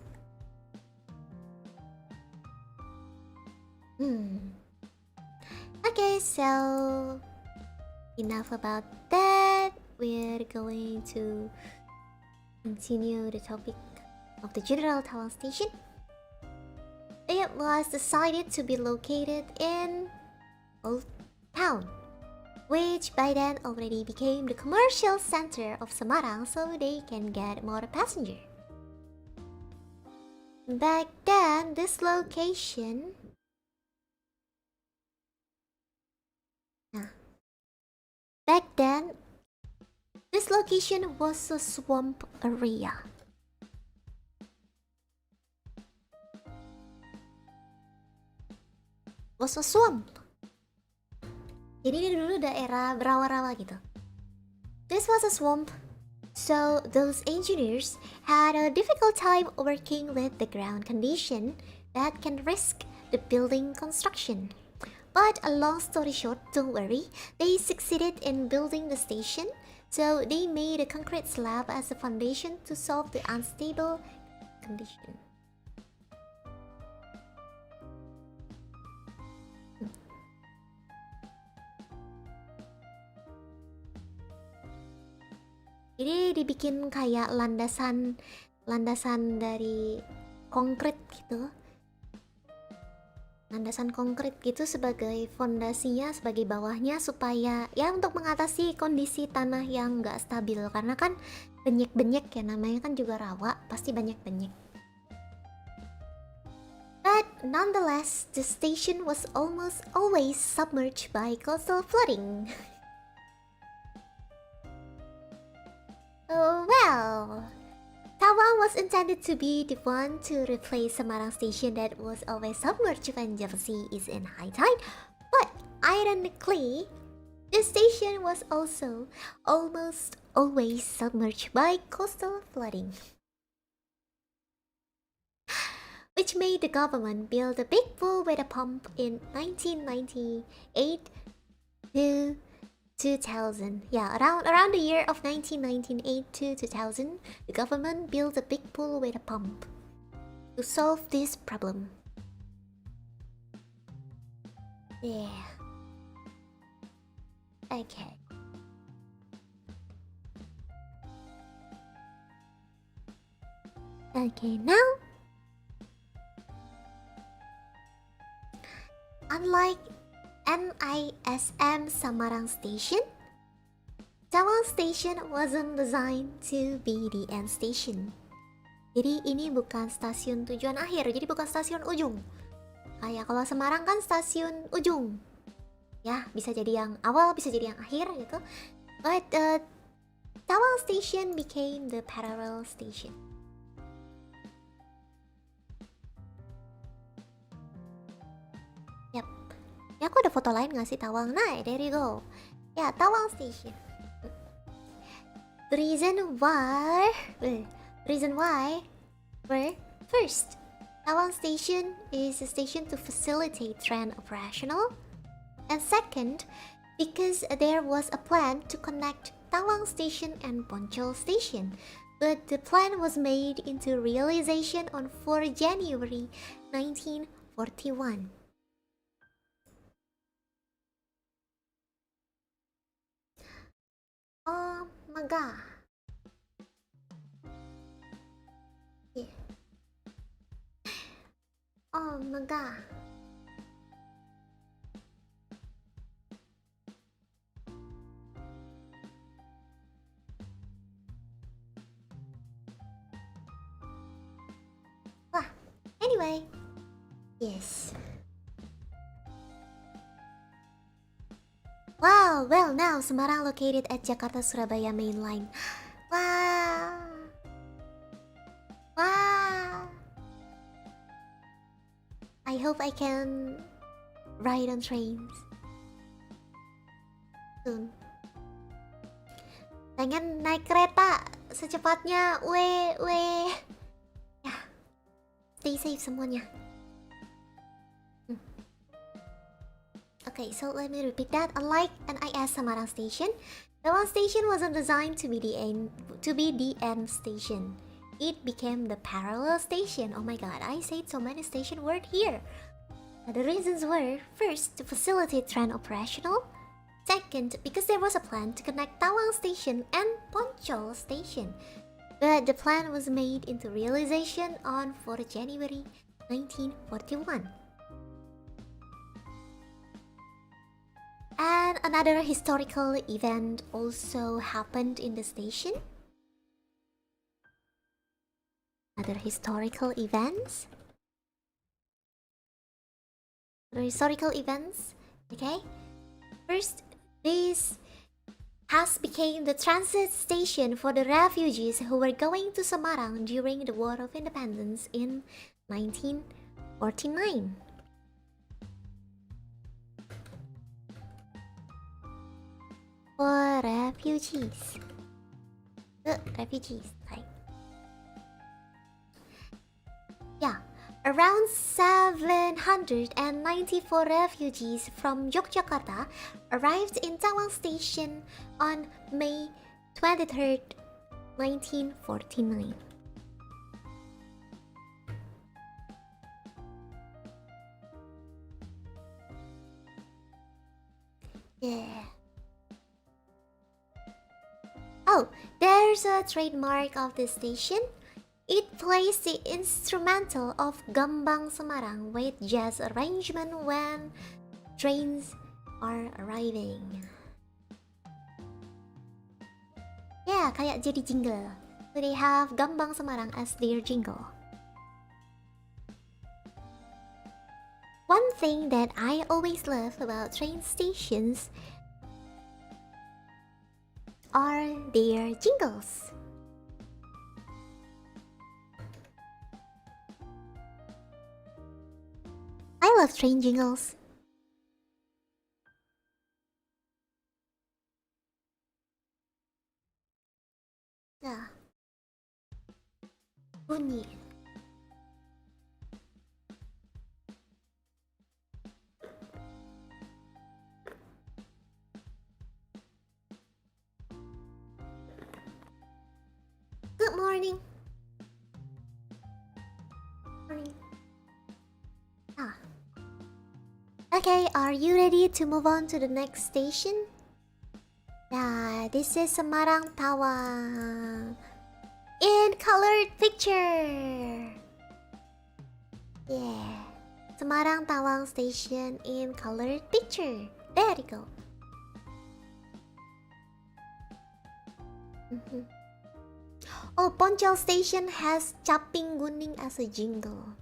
Okay, so enough about that. We're going to continue the topic of the General Tawang Station. It was decided to be located in Old Town, which by then already became the commercial center of Semarang, so they can get more passenger. Back then, this location was a swamp area. Was a swamp. Jadi ini dulu daerah berawa-rawa gitu. This was a swamp, so those engineers had a difficult time working with the ground condition that can risk the building construction. But a long story short, don't worry, they succeeded in building the station, so they made a concrete slab as a foundation to solve the unstable condition. Jadi dibikin kayak landasan dari konkrit gitu. landasan konkret gitu sebagai fondasinya, sebagai bawahnya supaya ya untuk mengatasi kondisi tanah yang nggak stabil karena kan benyek-benyek ya, namanya kan juga rawa, pasti banyak-benyek. But nonetheless, the station was almost always submerged by coastal flooding. Well, Tawang was intended to be the one to replace Semarang Station that was always submerged when Java Sea is in high tide, but ironically, the station was also almost always submerged by coastal flooding, which made the government build a big pool with a pump in 1998 to 2000. Yeah, around the year of 1998 to 2000, the government built a big pool with a pump to solve this problem. Yeah. Okay. Okay, now, unlike NISM Samarang Station, Tawang Station wasn't designed to be the end station. Jadi ini bukan stasiun tujuan akhir, jadi bukan stasiun ujung. Kayak kalau Semarang kan stasiun ujung. Ya, bisa jadi yang awal, bisa jadi yang akhir gitu. But Tawang Station became the parallel station. Yap. Ya aku ada foto lain nggak sih Tawang? Nah, there you go. Ya, Tawang Station. The reason why were first, Tawang Station is a station to facilitate train operational, and second, because there was a plan to connect Tawang Station and Poncol Station, but the plan was made into realization on 4 January 1941. Oh my god. Yeah. Oh my god. Wah, anyway. Yes. Wow, well now Semarang located at Jakarta-Surabaya main line. Wow. Wow. I hope I can ride on trains soon. Pengen naik kereta secepatnya, weh. Ya, stay safe semuanya. Okay, so let me repeat that. Unlike NIS Semarang Station, Tawang Station wasn't designed to be the end station. It became the parallel station. Oh my god, I said so many station word here. The reasons were, first, to facilitate train operational. Second, because there was a plan to connect Tawang Station and Poncol Station. But the plan was made into realization on 4 January 1941. And another historical event also happened in the station. Other historical events. Okay. First, this has become the transit station for the refugees who were going to Semarang during the War of Independence in 1949. For refugees. Right? Yeah, around 794 refugees from Yogyakarta arrived in Tawang Station on May 23rd, 1949. Yeah. Oh, there's a trademark of this station. It plays the instrumental of Gambang Semarang with jazz arrangement when trains are arriving. Ya, kayak jadi jingle. So they have Gambang Semarang as their jingle. One thing that I always love about train stations are their jingles. I love train jingles. Yeah. Bunyi. Good morning. Morning. Ah. Okay, are you ready to move on to the next station? Yeah, this is Semarang Tawang in colored picture. Yeah, Semarang Tawang station in colored picture. There you go. Oh, Poncol station has Caping Kuning as a jingle.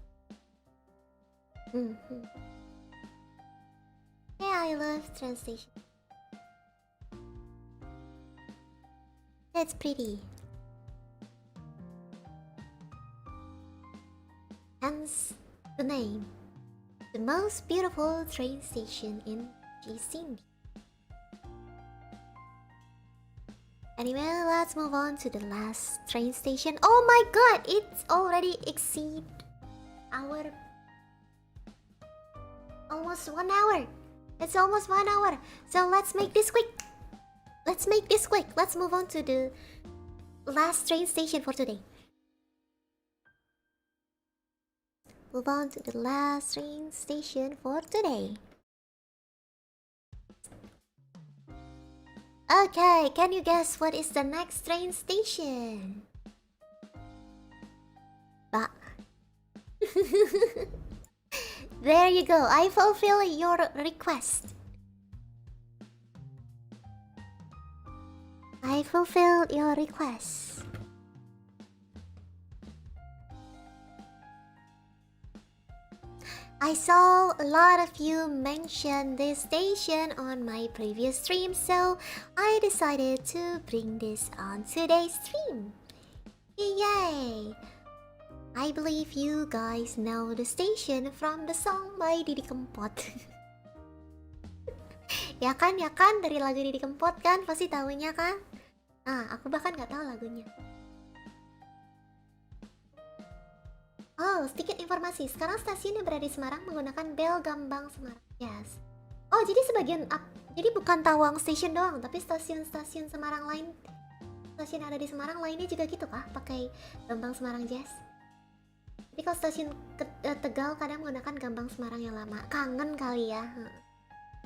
Yeah, I love train station. That's pretty. Hence the name. The most beautiful train station in NIJISANJI. Anyway, let's move on to the last train station. Oh my god, it's already exceed our almost 1 hour. It's almost 1 hour. So let's make this quick. Let's move on to the last train station for today. Move on to the last train station for today. Okay, can you guess what is the next train station? Bah. There you go. I fulfill your request. I fulfilled your request. I saw a lot of you mention this station on my previous stream, so I decided to bring this on today's stream. Yay! I believe you guys know the station from the song by Didi Kempot. Ya kan, dari lagu Didi Kempot kan, pasti tahunya kan? Nah, aku bahkan nggak tahu lagunya. Oh, sedikit informasi. Sekarang stasiun yang berada di Semarang menggunakan bel Gambang Semarang. Yes. Oh, jadi jadi bukan Tawang Station doang, tapi stasiun-stasiun Semarang lain, stasiun yang ada di Semarang lainnya juga gitu kah? Pakai Gambang Semarang Jazz. Jadi kalau stasiun Tegal kadang menggunakan Gambang Semarang yang lama. Kangen kali ya.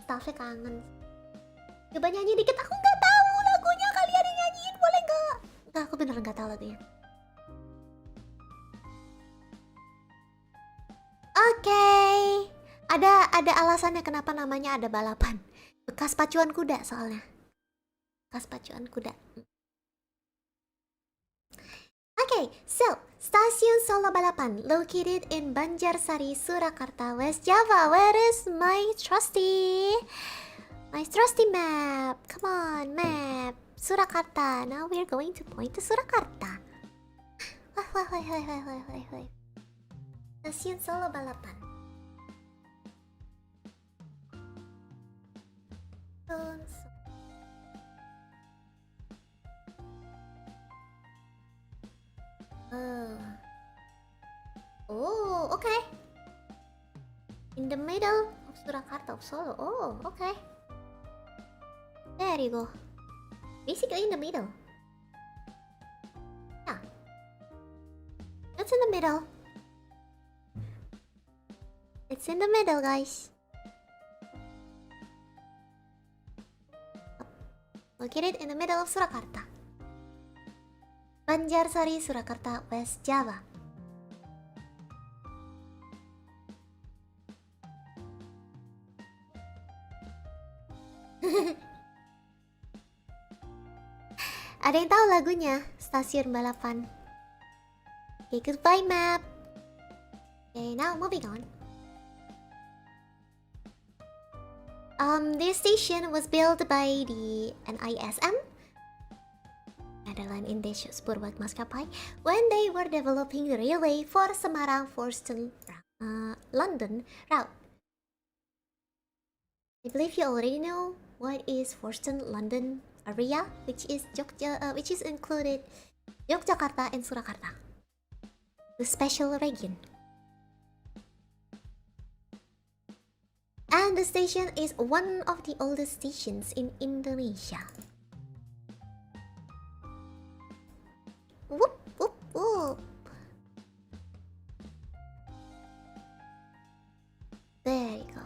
Staffnya kangen. Coba nyanyi dikit. Aku nggak tahu lagunya. Kalian yang nyanyiin boleh nggak? Nggak, aku beneran nggak tahu lagunya. Oke. Ada alasannya kenapa namanya ada balapan. Bekas pacuan kuda soalnya. Bekas pacuan kuda. Okay, so Stasiun Solo Balapan located in Banjarsari, Surakarta, West Java. Where is my trusty map? Come on, map. Surakarta. Now we're going to point to Surakarta. Wait. Stasiun Solo Balapan. Oh, okay. In the middle of Surakarta of Solo. Oh, okay. There you go. Basically in the middle. Yeah. It's in the middle. It's in the middle, guys. Located in the middle of Surakarta. Banjarsari, Surakarta, West Java. Ada yang tahu lagunya? Stasiun Balapan. Okay, goodbye map. Okay, now moving on. This station was built by the NISM, Nederland Indische Spoorweg Maatschappai, when they were developing the railway for Semarang Folkestone London route. I believe you already know what is Folkestone London area, which is included Yogyakarta and Surakarta, the special region. And the station is one of the oldest stations in Indonesia. Whoop, whoop, whoop. There you go.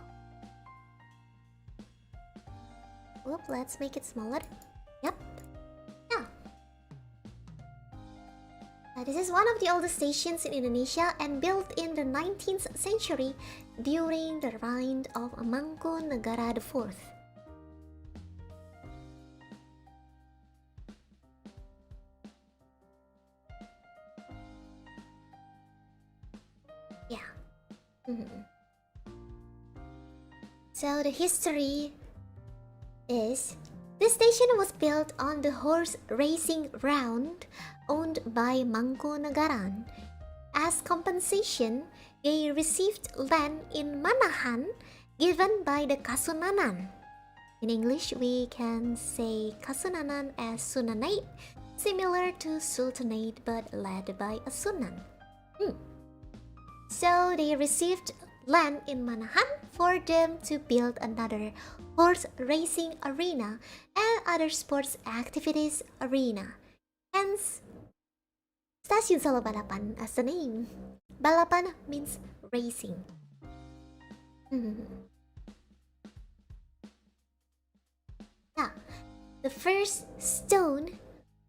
Whoop, let's make it smaller. Yep. Yeah. This is one of the oldest stations in Indonesia and built in the 19th century during the reign of Mangkunegara IV. Yeah. So the history is this station was built on the horse racing ground owned by Mangkunagaran. As compensation, they received land in Manahan given by the Kasunanan. In English, we can say Kasunanan as Sunanate, similar to Sultanate but led by a Sunan. So they received land in Manahan for them to build another horse racing arena and other sports activities arena. Hence, Stasiun Solo Balapan as the name. Balapan means racing. Yeah, the first stone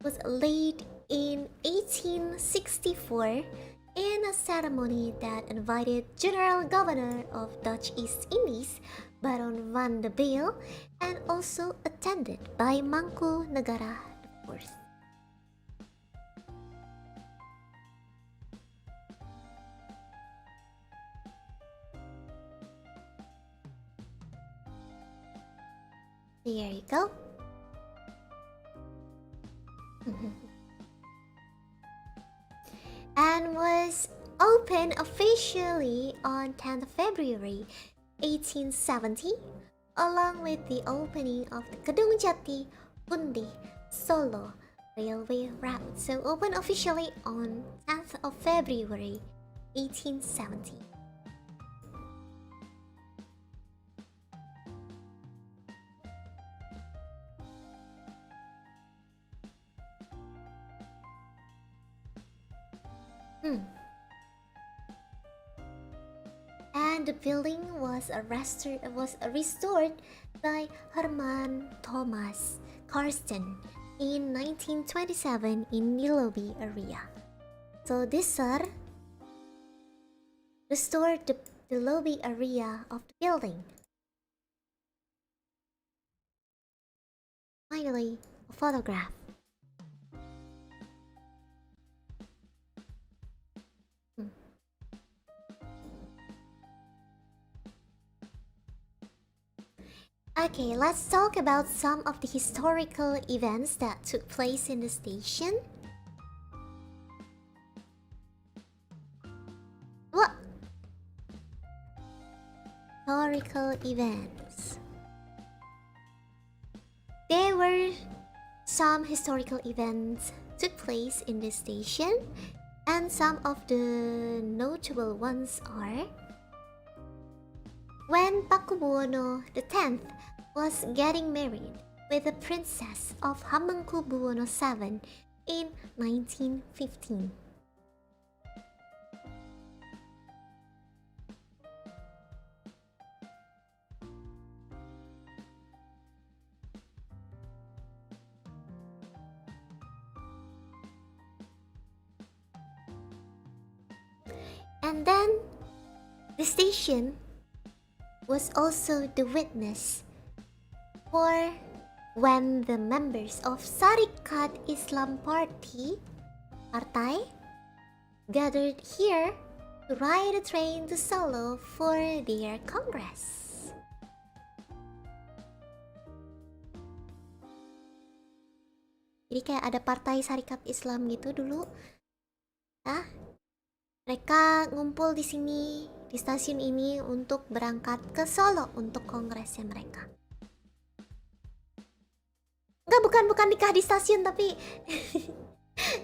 was laid in 1864 in a ceremony that invited General Governor of Dutch East Indies, Baron van de Beel, and also attended by Mangkunegara IV. There you go. And was opened officially on 10th February 1870, along with the opening of the Kedung Jati Pundi Solo railway route. So opened officially on 10th of February 1870. And the building was restored by Herman Thomas Karsten in 1927 in the lobby area. So this sir restored the lobby area of the building. Finally, a photograph. Okay, let's talk about some of the historical events that took place in the station. What? Historical events. There were some historical events took place in the station, and some of the notable ones are when Pakubuwono X was getting married with the princess of Hamengkubuwono VII in 1915. And then the station was also the witness for when the members of Syarikat Islam Partai gathered here to ride a train to Solo for their congress. Jadi kayak ada partai Syarikat Islam gitu dulu. Nah, mereka ngumpul di sini, di stasiun ini untuk berangkat ke Solo untuk kongresnya mereka. Enggak, bukan nikah di stasiun, tapi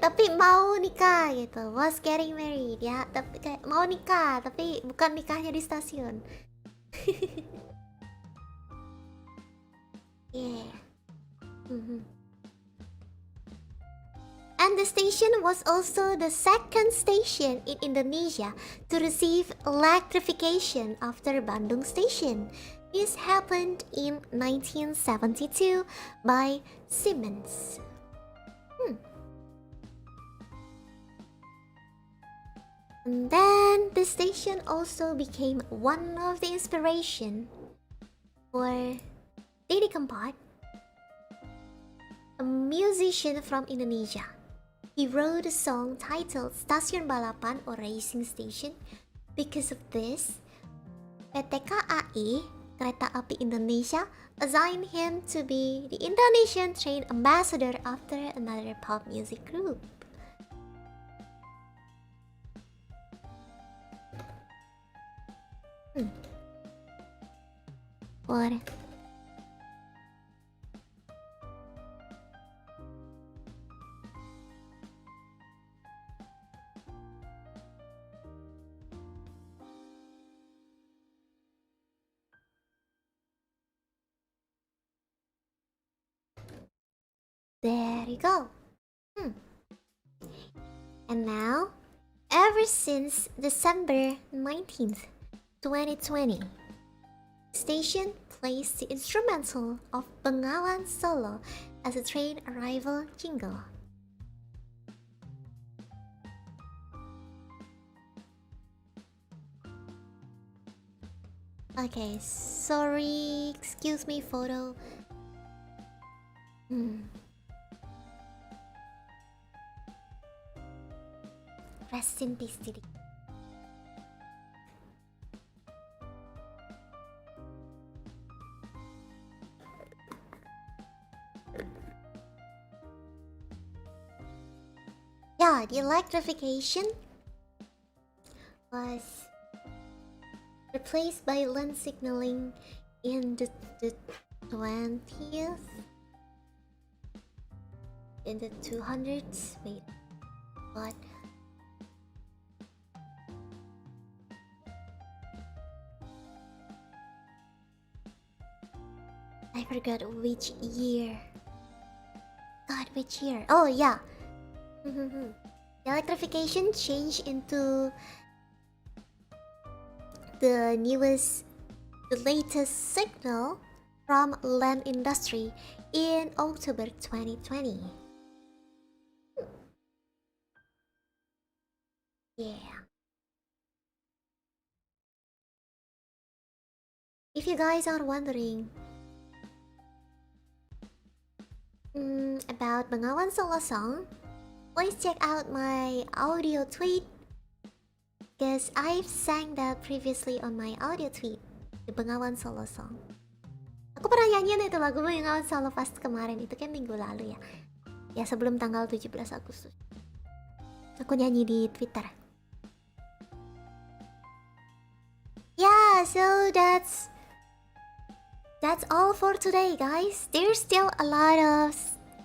tapi mau nikah gitu. Was getting married ya, tapi kayak mau nikah, tapi bukan nikahnya di stasiun. Yeah. And the station was also the second station in Indonesia to receive electrification after Bandung Station. This happened in 1972 by Siemens. And then the station also became one of the inspiration for Didi Kempot, a musician from Indonesia. He wrote a song titled Stasiun Balapan or Racing Station. Because of this, PT KAI, Kereta Api Indonesia, assigned him to be the Indonesian Train Ambassador after another pop music group. What? There you go. And now, ever since December 19th, 2020, station plays the instrumental of Bengawan Solo as a train arrival jingle. Okay, sorry, excuse me, photo. Rest in peace, Didi. Yeah, the electrification was replaced by lane signaling in the 20th, in the 200s. Wait, what? I forgot which year. God, which year? Oh yeah. The electrification changed into the latest signal from land industry in October 2020. Yeah. If you guys are wondering about Bengawan Solo song, please check out my audio tweet, because I've sang that previously on my audio tweet, the Bengawan Solo song. Aku pernah nyanyiin itu lagu Bengawan Solo pas kemarin, itu kan minggu lalu ya. Ya sebelum tanggal 17 Agustus. Aku nyanyi di Twitter. Yeah, so that's all for today, guys. There's still a lot of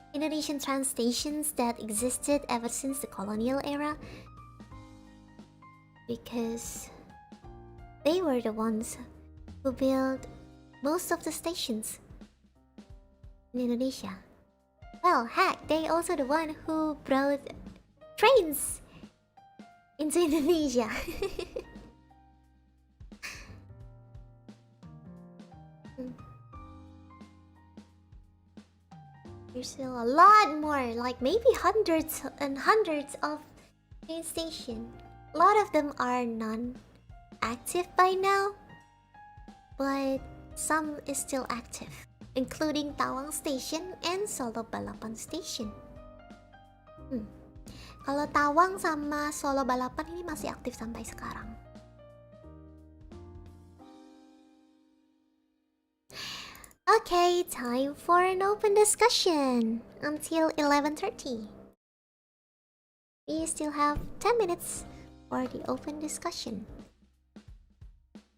Indonesian train stations that existed ever since the colonial era, because they were the ones who built most of the stations in Indonesia. Well, heck, they also the one who brought trains into Indonesia. There's still a lot more, like maybe hundreds and hundreds of train stations a lot of them are non-active by now, but some is still active, including Tawang Station and Solo Balapan Station. Kalau Tawang sama Solo Balapan ini masih aktif sampai sekarang. Okay, time for an open discussion until 11:30. We still have 10 minutes for the open discussion.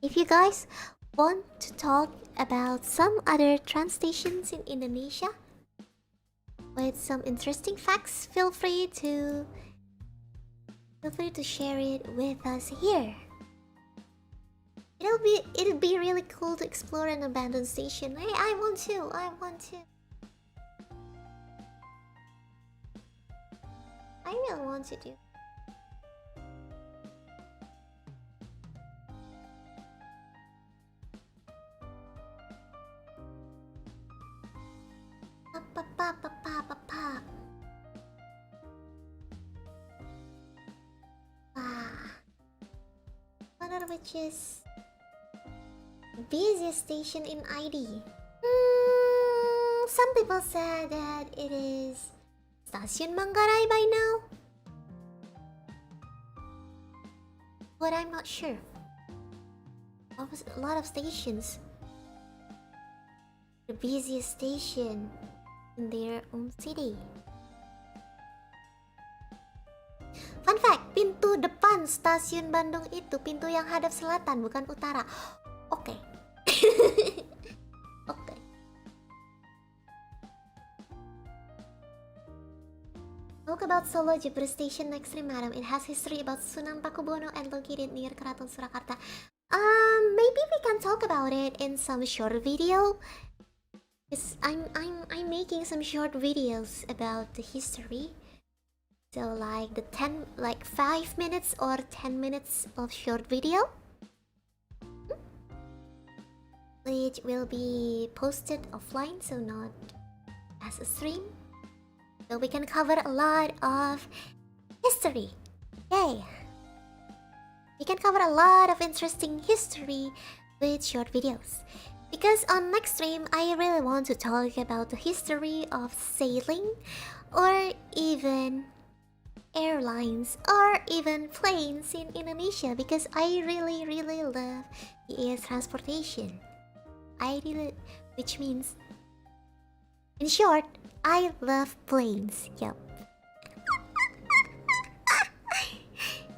If you guys want to talk about some other train stations in Indonesia with some interesting facts, feel free to share it with us here. It'll be really cool to explore an abandoned station. Hey, I want to. I really want to do. Wonder which is busiest station in ID. Some people said that it is Stasiun Manggarai by now, but I'm not sure. There was a lot of stations. The busiest station in their own city. Fun fact, pintu depan stasiun Bandung itu pintu yang hadap selatan, bukan utara. Oke. Oke. Talk about Solo Jepara Station next to Madam. It has history about Sunan Pakubono and located near Keraton Surakarta. Maybe we can talk about it in some short video. I'm making some short videos about the history. So like 5 minutes or 10 minutes of short video, which will be posted offline, so not as a stream. So we can cover a lot of history. Yay! We can cover a lot of interesting history with short videos. Because on next stream, I really want to talk about the history of sailing, or even airlines, or even planes in Indonesia, because I really love the air transportation. Which means, in short, I love planes. Yup.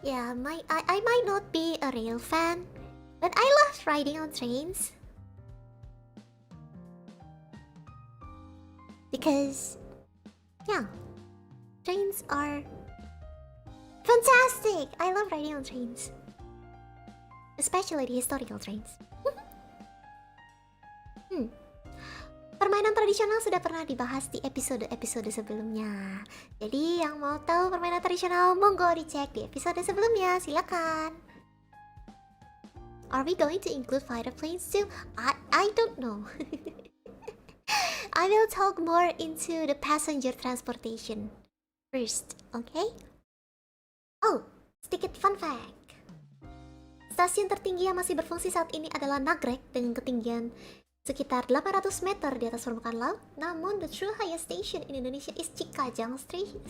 Yeah, I might not be a rail fan, but I love riding on trains. Because, yeah, trains are fantastic! I love riding on trains. Especially the historical trains. Permainan tradisional sudah pernah dibahas di episode-episode sebelumnya. Jadi yang mau tahu permainan tradisional, monggo dicek di episode sebelumnya, silakan. Are we going to include fighter planes too? I don't know. I will talk more into the passenger transportation first, okay? Oh, sedikit fun fact. Stasiun tertinggi yang masih berfungsi saat ini adalah Nagrek dengan ketinggian sekitar 800 meter di atas permukaan laut. Namun, the true highest station in Indonesia is Cikajang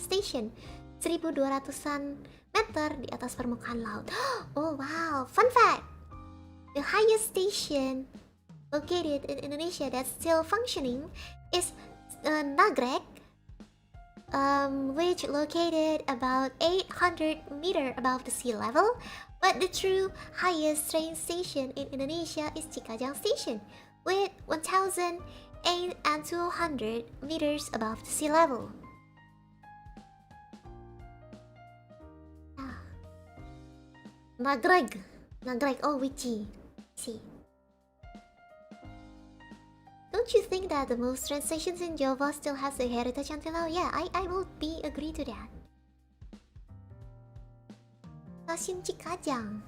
Station, 1200-an meter di atas permukaan laut. Oh wow, fun fact. The highest station located in Indonesia that's still functioning is Nagrek, which located about 800 meter above the sea level. But the true highest train station in Indonesia is Cikajang Station, with 1,200 meters above the sea level. Nagrek, oh witchy. See. Don't you think that the most train stations in Java still has a heritage until now? Yeah, I will agree to that. Stasiun Cikajang.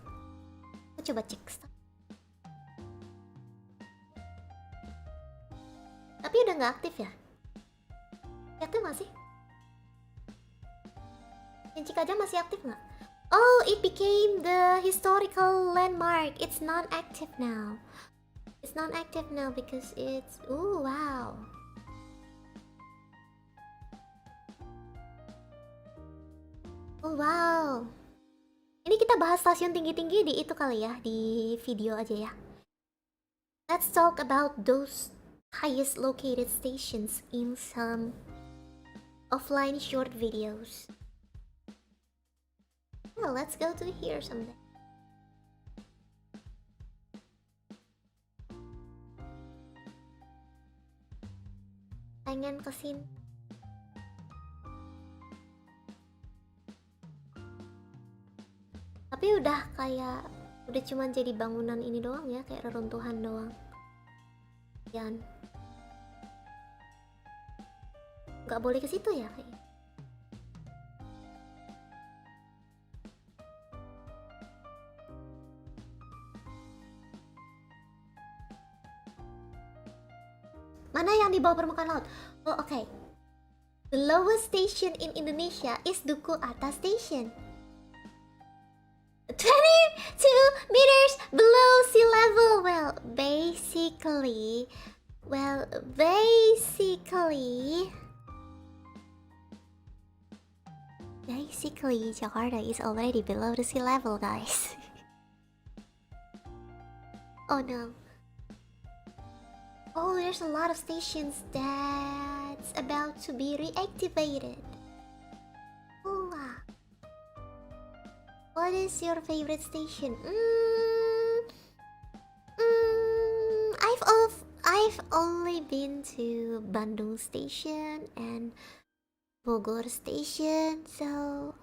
Aku coba cek. Tapi udah nggak aktif ya? Aktif masih? Yang Cikajang masih aktif nggak? Oh, it became the historical landmark. It's non-active now. It's non-active now because it's... Ooh, wow. Oh, wow. Ini kita bahas stasiun tinggi-tinggi di itu kali ya, di video aja ya. Let's talk about those highest located stations in some offline short videos. Well, let's go to here someday. Pengen kesini. Tapi udah cuman jadi bangunan ini doang ya, kayak reruntuhan doang. Jangan. Nggak boleh ke situ ya kayaknya. Mana yang di bawah permukaan laut? Oh, okay. The lowest station in Indonesia is Duku Atas Station. 22 meters below sea level. Basically, Jakarta is already below the sea level, guys. Oh no. Oh, there's a lot of stations that's about to be reactivated. Oh, wow. What is your favorite station? I've only been to Bandung Station and Bogor Station, so...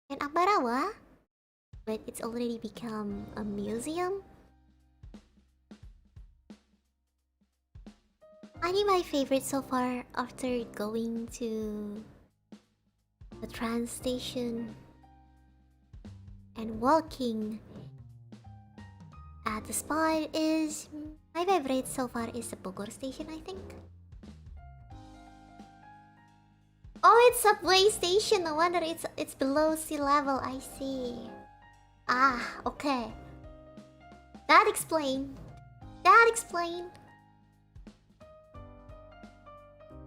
and Ambarawa, but it's already become a museum. I think my favorite so far after going to the trans station and walking at the spot is... my favorite so far is the Bogor station, I think. Oh, it's subway station. No wonder it's below sea level. I see. Ah, okay. That explain.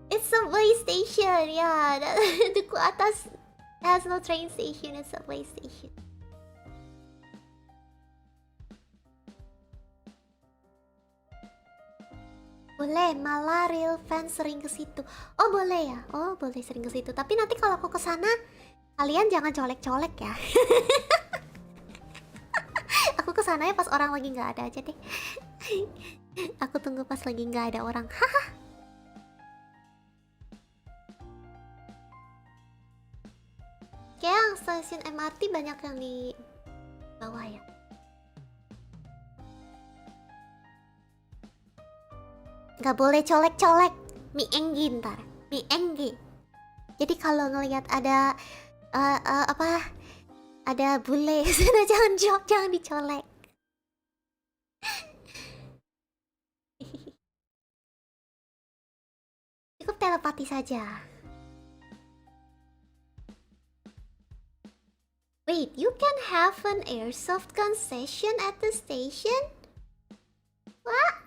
It's subway station. Yeah, Duku Atas has no train station. It's subway station. Boleh, malah real fans sering ke situ. Oh, boleh ya? Oh, boleh sering ke situ. Tapi nanti kalau aku ke sana, kalian jangan colek-colek ya. Aku ke sana ya pas orang lagi nggak ada aja deh. Aku tunggu pas lagi nggak ada orang. Haha. Kayak stasiun MRT banyak yang di bawah ya. Gak boleh colek-colek. Mienggi ntar. Mienggi. Jadi kalau ngelihat ada ada bule sana jangan dicolek. Cukup telepati saja. Wait, you can have an airsoft concession at the station? What?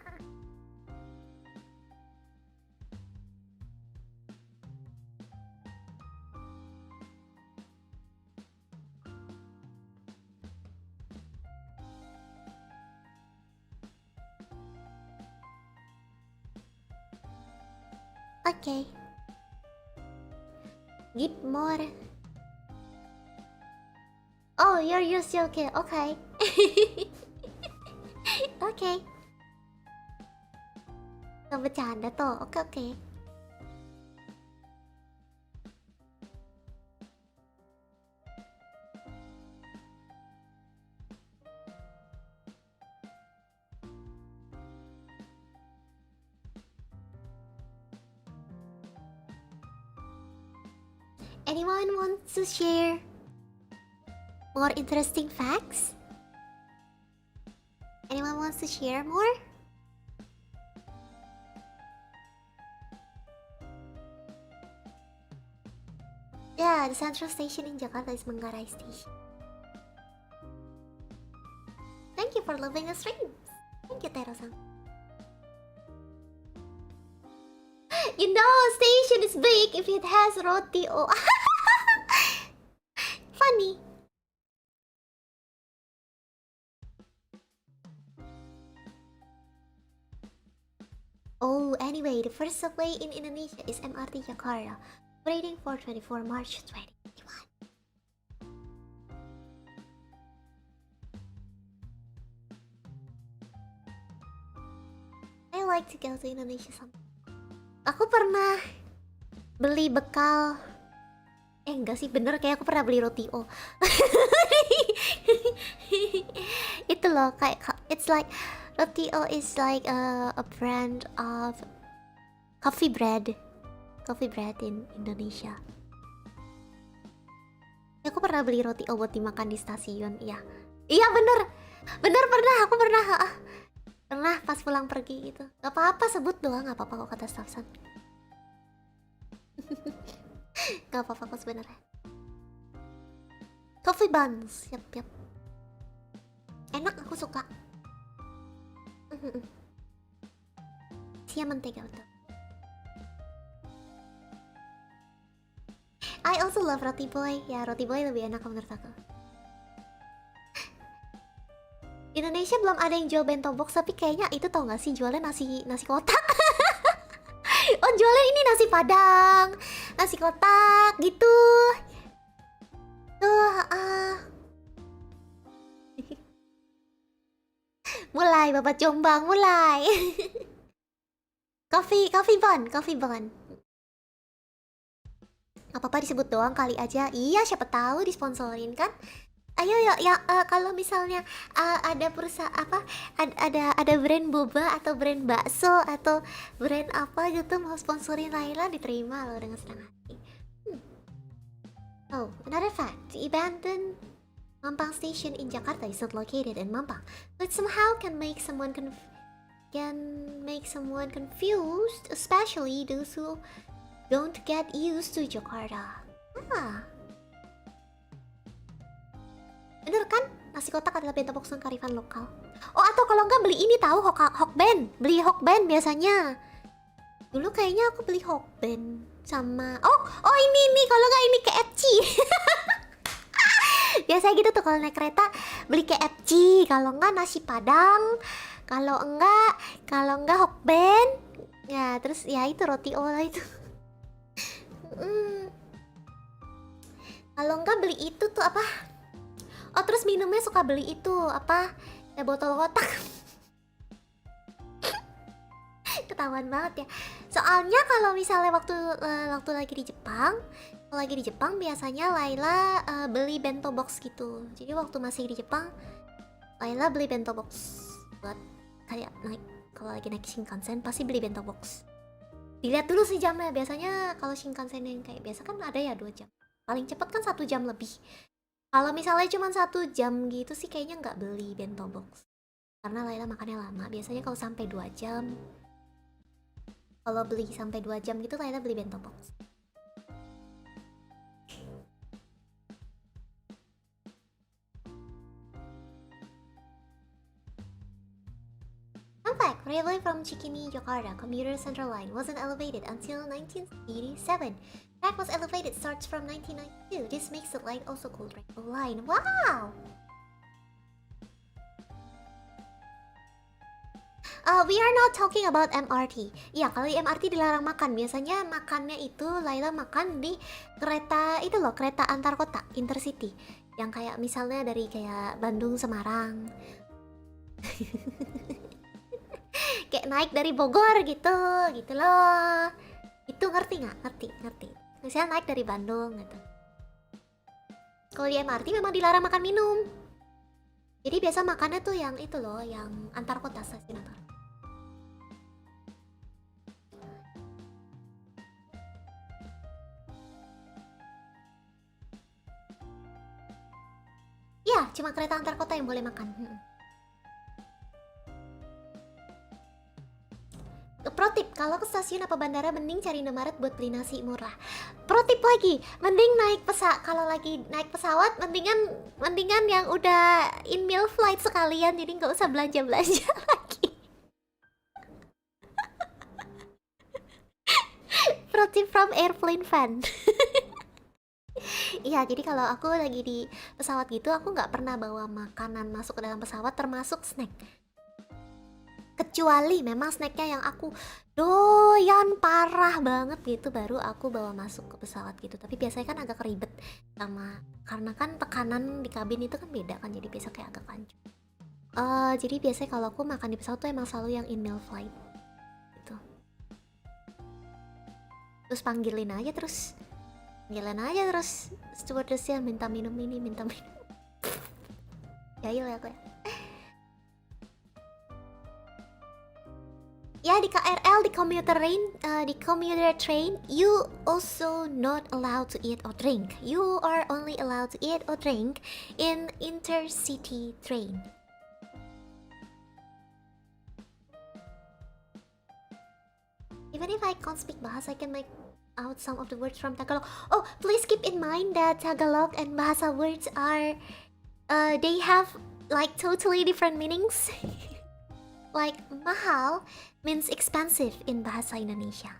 Okay. Give more. Oh, you're still okay. Okay. Okay. Gak bercanda toh. Okay. Anyone wants to share more interesting facts? Anyone wants to share more? Yeah, the central station in Jakarta is Manggarai Station. Thank you for loving the streams. Thank you, Tero-san. You know, station is big if it has roti. Oh, funny. Oh, anyway, the first subway in Indonesia is MRT Jakarta, operating for 24 March 2021. I like to go to Indonesia sometimes. Aku pernah beli bekal. Enggak sih, bener kayak aku pernah beli roti O. Itu loh, kayak it's like roti O is like a brand of coffee bread in Indonesia. Aku pernah beli roti O buat dimakan di stasiun, iya. Iya bener pernah, aku pernah. Pernah pas pulang pergi gitu. Gak apa-apa, sebut doang, gak apa-apa kok kata staffsan. Gak apa-apa kok sebenarnya. Coffee buns, yap. Enak, aku suka. Siap mentega betul. I also love roti boy. Ya, roti boy lebih enak menurut aku. Di Indonesia belum ada yang jual bento box, tapi kayaknya itu tau gak sih jualnya nasi kotak. Oh, jualnya ini nasi padang, nasi kotak gitu. Tuh, mulai Bapak Jombang, mulai. Coffee bun. Gak apa-apa disebut doang kali aja. Iya, siapa tahu disponsorin kan. Ayo ya, kalau misalnya ada perusahaan apa, ada brand boba atau brand bakso atau brand apa gitu mau sponsorin Layla, diterima loh dengan senang hati. Oh, another fact, the abandoned Mampang station in Jakarta is not located in Mampang, but somehow can make someone confused, especially those who don't get used to Jakarta. Bener kan? Nasi kotak adalah bento box kearifan lokal. Oh, atau kalau nggak beli ini tahu Hokben. Beli Hokben biasanya. Dulu kayaknya aku beli Hokben sama oh ini kalau nggak ini KFC. Biasanya gitu tuh kalau naik kereta beli KFC, kalau nggak nasi padang, kalau enggak Hokben. Ya, terus ya itu roti olah itu. Kalau nggak beli itu tuh apa? Oh, terus minumnya suka beli itu apa? Ya botol kotak. Ketahuan banget ya. Soalnya kalau misalnya waktu lagi di Jepang, biasanya Layla beli bento box gitu. Jadi waktu masih di Jepang, Layla beli bento box buat kayak kalau lagi naik Shinkansen pasti beli bento box. Dilihat dulu sih jamnya. Biasanya kalau Shinkansen yang kayak biasa kan ada ya 2 jam. Paling cepat kan 1 jam lebih. Kalau misalnya cuma 1 jam gitu sih kayaknya nggak beli bento box. Karena Layla makannya lama. Biasanya kalau sampai 2 jam. Kalau beli sampai 2 jam gitu Layla beli bento box. Fun fact, railway from Cikini, Jakarta, commuter central line wasn't elevated until 1987. Track was elevated starts from 1992. This makes the line also called rainbow line. Wow! We are not talking about MRT. Ya, kalau di MRT dilarang makan. Biasanya makannya itu Layla makan di kereta itu loh, kereta antar kota, intercity. Yang kayak misalnya dari kayak Bandung Semarang. Kayak naik dari Bogor gitu loh. Itu ngerti nggak? Ngerti. Misalnya naik dari Bandung gitu. Kalau di MRT memang dilarang makan minum. Jadi biasa makannya tuh yang itu loh, yang antar kota, stasiun antar. Ya, cuma kereta antar kota yang boleh makan. Pro tip, kalau ke stasiun apa bandara mending cari Indomaret buat beli nasi murah. Pro tip lagi, mending kalau lagi naik pesawat mendingan yang udah in meal flight sekalian, jadi nggak usah belanja-belanja lagi. Pro tip from airplane fan. Iya, jadi kalau aku lagi di pesawat gitu, aku nggak pernah bawa makanan masuk ke dalam pesawat, termasuk snack. Kecuali memang snacknya yang aku doyan parah banget gitu, baru aku bawa masuk ke pesawat gitu. Tapi biasanya kan agak ribet karena kan tekanan di kabin itu kan beda kan, jadi biasa kayak agak lanjut. Jadi biasanya kalau aku makan di pesawat tuh emang selalu yang in meal flight gitu. Terus panggilin aja terus stewardessnya minta minum ini, minta minum. Jahil ya aku ya. Ya, di KRL, di commuter train, you also not allowed to eat or drink. You are only allowed to eat or drink in intercity train. Even if I can't speak Bahasa, I can make out some of the words from Tagalog. Oh, please keep in mind that Tagalog and Bahasa words are, they have like totally different meanings. Like mahal means expensive in Bahasa Indonesia.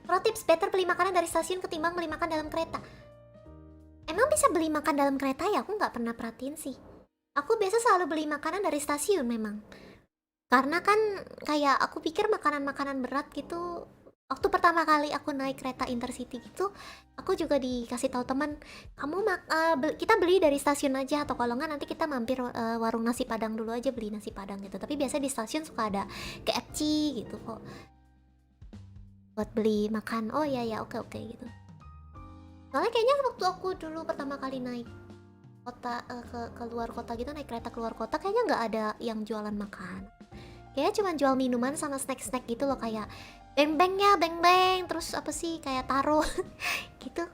Pro tips, better beli makanan dari stasiun ketimbang beli makan dalam kereta. Emang bisa beli makan dalam kereta ya? Aku nggak pernah perhatiin sih. Aku biasa selalu beli makanan dari stasiun memang. Karena kan kayak aku pikir makanan-makanan berat gitu. Waktu pertama kali aku naik kereta intercity gitu, aku juga dikasih tahu teman, kita beli dari stasiun aja, atau kalau nggak nanti kita mampir warung nasi padang dulu aja, beli nasi padang gitu. Tapi biasanya di stasiun suka ada KFC gitu kok, buat beli makan. Oh ya ya, oke gitu. Soalnya kayaknya waktu aku dulu pertama kali naik kota, ke luar kota gitu, naik kereta keluar kota, kayaknya nggak ada yang jualan makan. Kayaknya cuma jual minuman sama snack-snack gitu loh, kayak beng-bengnya, beng-beng, terus apa sih, kayak taro gitu.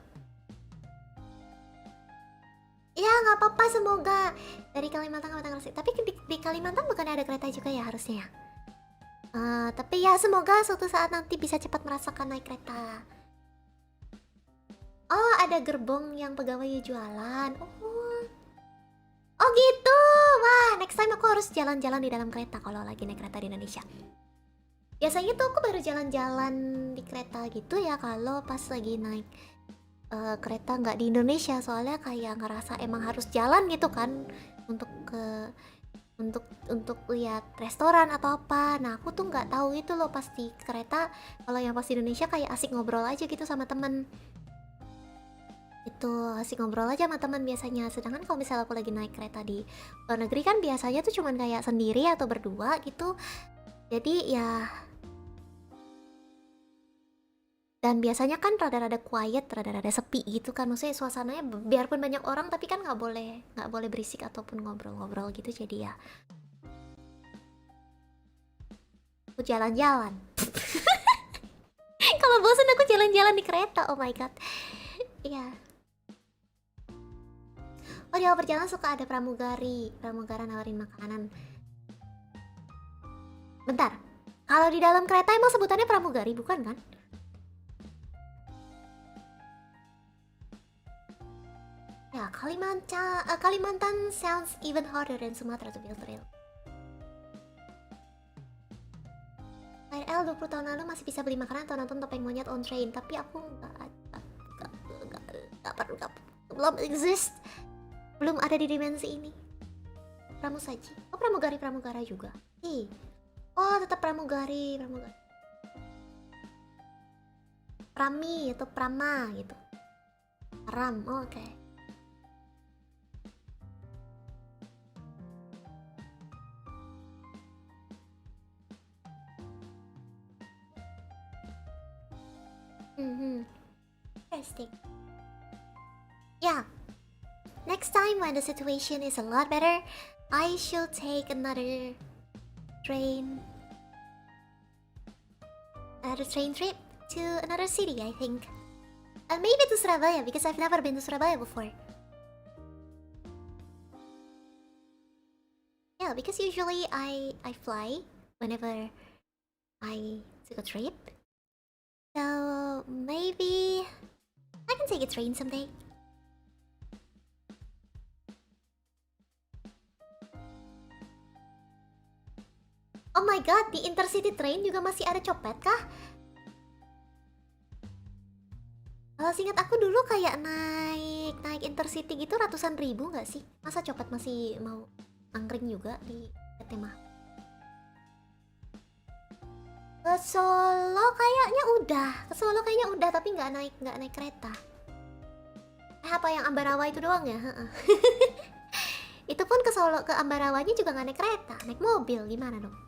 Ya nggak apa-apa, semoga dari Kalimantan ke Tangerang. Tapi di Kalimantan bukan ada kereta juga ya harusnya ya. Tapi ya semoga suatu saat nanti bisa cepat merasakan naik kereta. Oh, ada gerbong yang pegawai jualan. Oh gitu. Wah, next time aku harus jalan-jalan di dalam kereta kalau lagi naik kereta di Indonesia. Biasanya tuh aku baru jalan-jalan di kereta gitu ya kalau pas lagi naik kereta nggak di Indonesia, soalnya kayak ngerasa emang harus jalan gitu kan untuk lihat restoran atau apa. Nah, aku tuh nggak tahu itu loh pas di kereta. Kalau yang pas di Indonesia kayak asik ngobrol aja gitu sama temen. Itu asik ngobrol aja sama teman biasanya. Sedangkan kalau misalnya aku lagi naik kereta di luar negeri kan biasanya tuh cuman kayak sendiri atau berdua gitu. Jadi ya, dan biasanya kan rada-rada quiet, rada-rada sepi gitu kan. Maksudnya suasananya biarpun banyak orang tapi kan nggak boleh berisik ataupun ngobrol-ngobrol gitu. Jadi ya aku jalan-jalan. Kalau bosan aku jalan-jalan di kereta. Oh my god. Iya. Oh, di awal perjalanan suka ada pramugara nawarin makanan. Bentar, kalau di dalam kereta emang sebutannya pramugari bukan kan? Ya, Kalimantan sounds even harder than Sumatera to build rail. KRL 20 tahun lalu masih bisa beli makanan atau nonton topeng monyet on train, tapi aku belum exist. Belum ada di dimensi ini. Pramusaji. Oh, pramugara juga. Oh, tetap pramugari. Prami atau prama gitu. Ram, oke. Interesting. Yeah. Next time when the situation is a lot better, I should take another train trip to another city, I think. Maybe to Surabaya because I've never been to Surabaya before. Yeah, because usually I fly whenever I took a trip. So maybe I can take a train someday. Oh my god, di intercity train juga masih ada copet kah? Kalau seingat aku dulu kayak naik intercity gitu ratusan ribu nggak sih? Masa copet masih mau angkring juga di PT mah? Ke Solo kayaknya udah, tapi nggak naik kereta. Apa yang Ambarawa itu doang ya? Itu pun ke Solo ke Ambarawanya juga nggak naik kereta, naik mobil, gimana dong?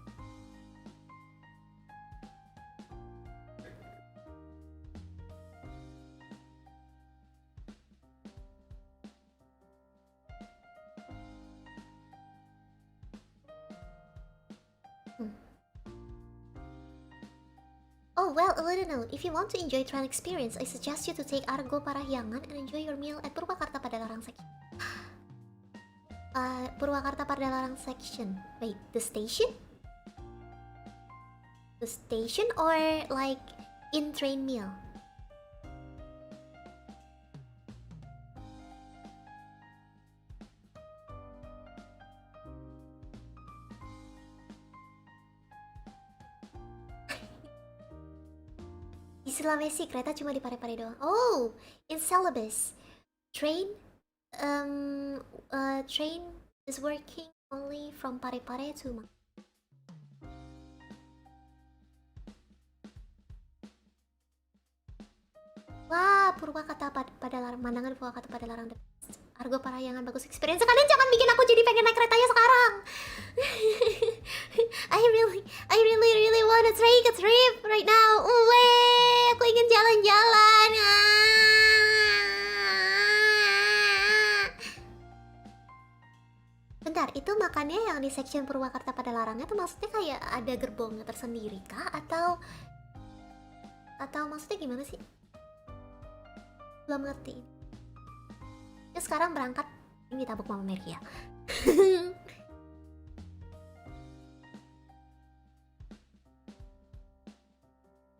Oh well, a little note. If you want to enjoy train experience, I suggest you to take Argo Parahyangan and enjoy your meal at Purwakarta Padalarang section. Purwakarta Padalarang section. Wait, the station? The station or like in-train meal? Di Sulawesi kereta cuma di Pare-Pare doang. Oh, in Celebes, train train is working only from Pare-Pare to Wah, Purwakarta Padalarang, Mandangan Purwakarta Padalarang, Argo Parahyangan bagus experience. Kalian jangan bikin aku jadi pengen naik keretanya sekarang. I really wanna take a trip right now. Aku ingin jalan-jalan. Bentar, itu makannya yang di section Purwakarta Padalarangnya tuh maksudnya kayak ada gerbongnya tersendiri kah? Atau maksudnya gimana sih? Belum ngerti. Terus sekarang berangkat ini ditabuk Mama Mary ya.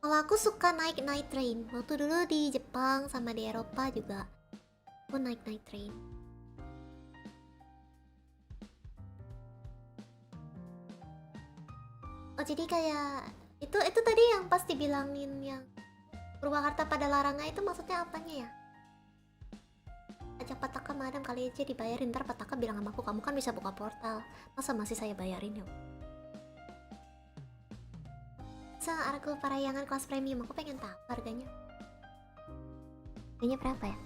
Kalau aku suka naik night train. Waktu dulu di Jepang sama di Eropa juga aku naik night train. Oh jadi kayak itu tadi yang pas dibilangin yang Purwakarta Padalarangnya itu maksudnya apanya ya? Ajak Pataka madam kali aja dibayarin, ntar Pataka bilang sama aku, kamu kan bisa buka portal, masa masih saya bayarin ya? Argo Parahyangan kelas premium, aku pengen tahu harganya. Harganya berapa ya?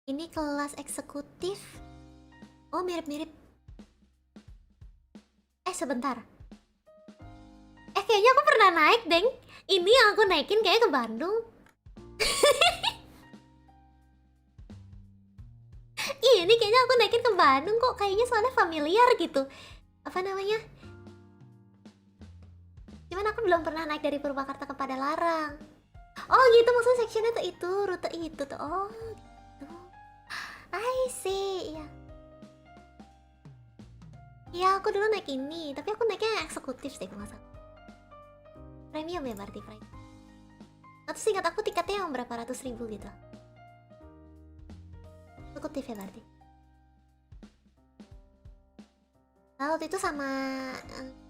Ini kelas eksekutif. Oh mirip-mirip. Sebentar. Kayaknya aku pernah naik, Deng. Ini yang aku naikin kayaknya ke Bandung. Ini kayaknya aku naikin ke Bandung kok. Kayaknya soalnya familiar gitu. Apa namanya? Cuman aku belum pernah naik dari Purwakarta ke Padalarang. Oh gitu, maksudnya sectionnya tuh itu, rute itu tuh. Oh gitu. I see, iya. Iya, aku dulu naik ini, tapi aku naiknya eksekutif sih kalau nggak salah. Premium ya berarti, premium. Atau singkat aku tiketnya yang berapa ratus ribu gitu. Eksekutif ya berarti. Nah, waktu itu sama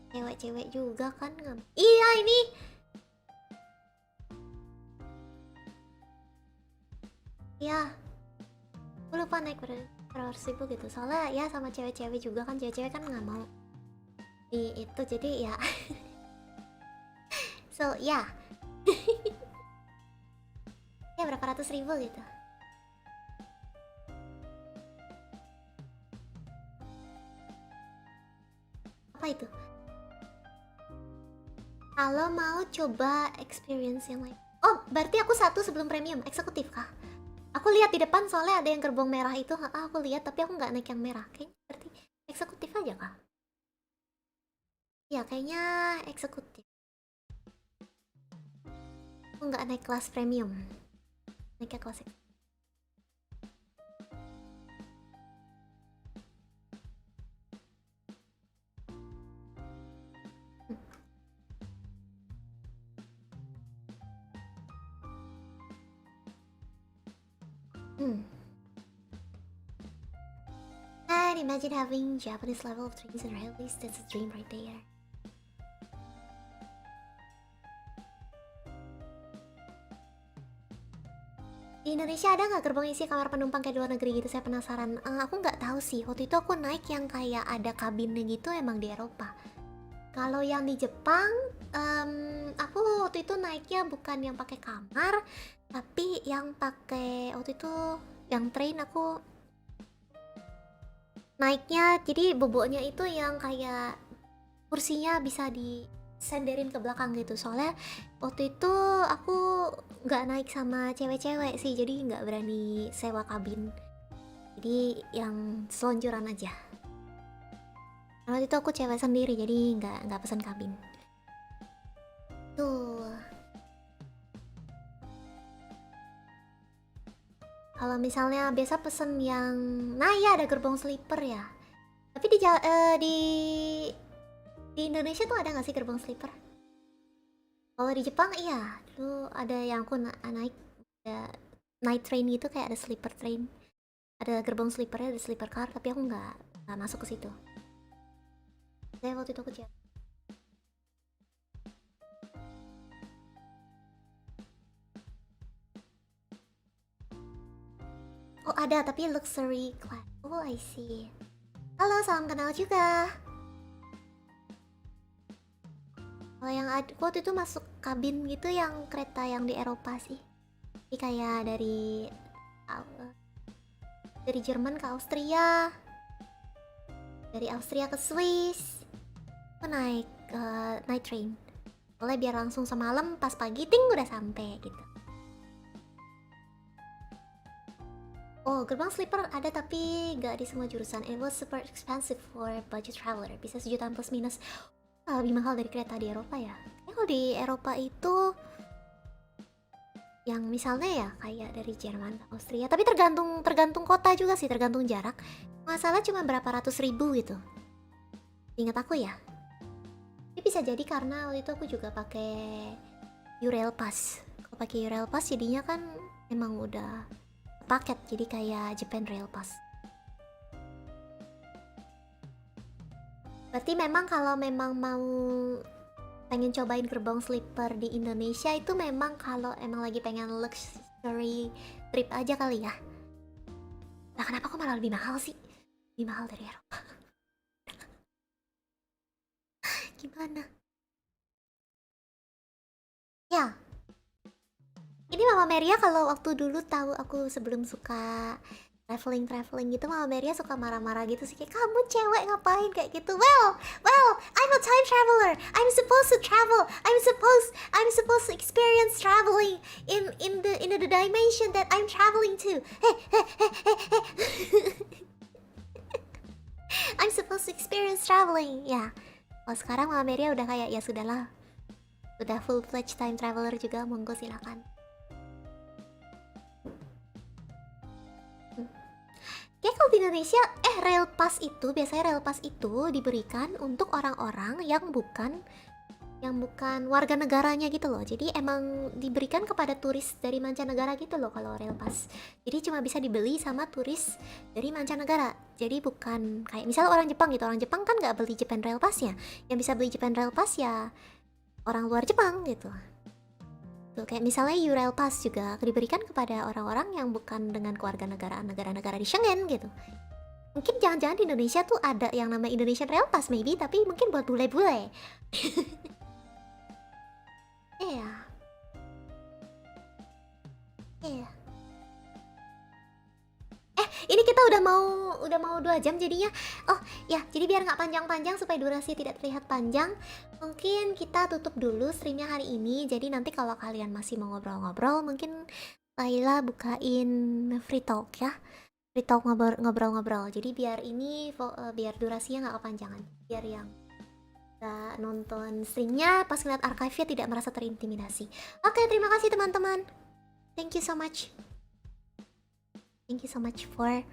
cewek-cewek juga kan. Iya ini. Iya. Aku lupa naik berapa ratus ribu gitu. Soalnya ya sama cewek-cewek juga kan. Cewek-cewek kan nggak mau di itu, jadi ya. So ya. Ya berapa ratus ribu gitu. Apa itu? Kalau mau coba experience yang lain. Oh, berarti aku satu sebelum premium, eksekutif kah? Aku lihat di depan soalnya ada yang gerbong merah itu. Aku lihat tapi aku nggak naik yang merah. Kayaknya berarti eksekutif aja kah? Ya kayaknya eksekutif. Aku nggak naik kelas premium. Naiknya kelas eksekutif. And imagine having Japanese level of trains and railways. That's a dream right there. Di Indonesia ada nggak gerbong isi kamar penumpang kayak luar negeri gitu? Saya penasaran. Aku nggak tahu sih. Waktu itu aku naik yang kayak ada kabinnya gitu emang di Eropa. Kalau yang di Jepang, aku waktu itu naiknya bukan yang pakai kamar, tapi yang pakai waktu itu yang train aku naiknya. Jadi boboknya itu yang kayak kursinya bisa disenderin ke belakang gitu. Soalnya waktu itu aku nggak naik sama cewek-cewek sih, jadi nggak berani sewa kabin. Jadi yang selonjoran aja. Waktu itu aku cewek sendiri, jadi nggak pesan kabin. Tuh. Kalau misalnya biasa pesen yang, nah ya ada gerbong sleeper ya. Tapi di Indonesia tuh ada nggak sih gerbong sleeper? Kalau di Jepang iya, dulu ada yang aku naik, ada night train gitu kayak ada sleeper train. Ada gerbong sleepernya, ada sleeper car, tapi aku nggak masuk ke situ. Saya waktu itu kecil. Oh ada, tapi luxury class. Oh I see. Halo, salam kenal juga. Kalau yang waktu itu masuk kabin gitu yang kereta yang di Eropa sih. Jadi kayak dari Jerman ke Austria, dari Austria ke Swiss. Aku naik night train. Soalnya biar langsung semalam pas pagi ting udah sampai gitu. Oh, gerbang sleeper ada tapi nggak di semua jurusan. It was super expensive for budget traveler. Bisa sejutaan plus minus. Lebih mahal dari kereta di Eropa ya. Kalau di Eropa itu yang misalnya ya kayak dari Jerman ke Austria, tapi tergantung kota juga sih, tergantung jarak. Masalah cuma berapa ratus ribu gitu. Ingat aku ya. Ini bisa jadi karena waktu itu aku juga pakai Eurail Pass. Kalau pakai Eurail Pass jadinya kan emang udah paket, jadi kayak Japan Rail Pass. Berarti memang kalau memang mau pengen cobain gerbong sleeper di Indonesia itu memang kalau emang lagi pengen luxury trip aja kali ya. Nah kenapa kok malah lebih mahal sih? Lebih mahal dari Eropa. Gimana? Ya. Ini Mama Meria kalau waktu dulu tahu aku sebelum suka traveling gitu, Mama Meria suka marah-marah gitu sih, kayak kamu cewek ngapain kayak gitu. Well, I'm a time traveler. I'm supposed to travel. I'm supposed to experience traveling in the dimension that I'm traveling to. I'm supposed to experience traveling. Ya. Kalau sekarang Mama Meria udah kayak ya sudahlah. Udah full-fledged time traveler juga, monggo silakan. Kayak kalau di Indonesia, rail pass itu biasanya rail pass itu diberikan untuk orang-orang yang bukan warga negaranya gitu loh. Jadi emang diberikan kepada turis dari mancanegara gitu loh kalau rail pass. Jadi cuma bisa dibeli sama turis dari mancanegara. Jadi bukan kayak misalnya orang Jepang gitu. Orang Jepang kan nggak beli Japan Rail Pass ya. Yang bisa beli Japan Rail Pass ya orang luar Jepang gitu. Tuh, kayak misalnya Eurail Pass juga diberikan kepada orang-orang yang bukan dengan kewarganegaraan negara-negara di Schengen gitu. Mungkin jangan-jangan di Indonesia tuh ada yang namanya Indonesian Rail Pass maybe, tapi mungkin buat bule-bule. Iya. Iya. Ini kita udah mau 2 jam jadinya. Oh ya, jadi biar nggak panjang-panjang supaya durasi tidak terlihat panjang, mungkin kita tutup dulu streamnya hari ini. Jadi nanti kalau kalian masih mau ngobrol-ngobrol, mungkin Layla bukain free talk ya. Free talk ngobrol-ngobrol. Jadi biar ini biar durasinya nggak kepanjangan. Biar yang nggak nonton streamnya pas ngeliat archive-nya tidak merasa terintimidasi. Oke, terima kasih teman-teman. Thank you so much. Thank you so much for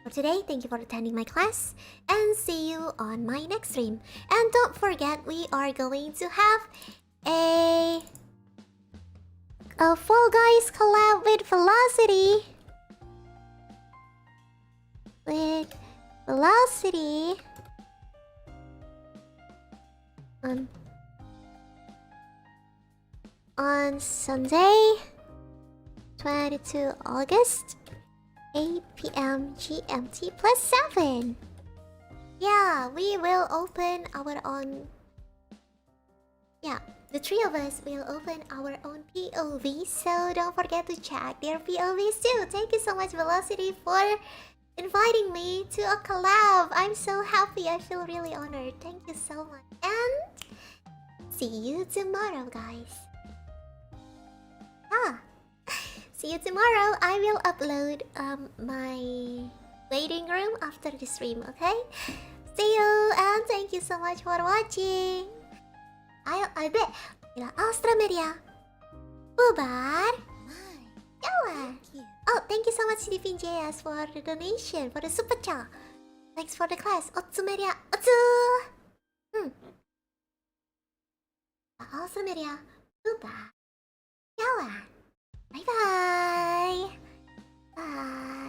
today. Thank you for attending my class. And see you on my next stream. And don't forget, we are going to have a Fall Guys collab with Velocity. With Velocity. On Sunday, 22 August, 8 p.m. GMT +7. Yeah, we will open our own. Yeah, the three of us will open our own POV, so don't forget to check their POVs too. Thank you so much, Velocity, for inviting me to a collab. I'm so happy. I feel really honored. Thank you so much. And see you tomorrow, guys. See you tomorrow. I will upload my waiting room after the stream, okay? See you, and thank you so much for watching. I bet Alstroemeria bubar. Jalan. Oh, thank you so much CDPJS for the donation, for the super chat. Thanks for the class. Alstroemeria. Alstroemeria bubar. Jalan. Bye bye. Bye.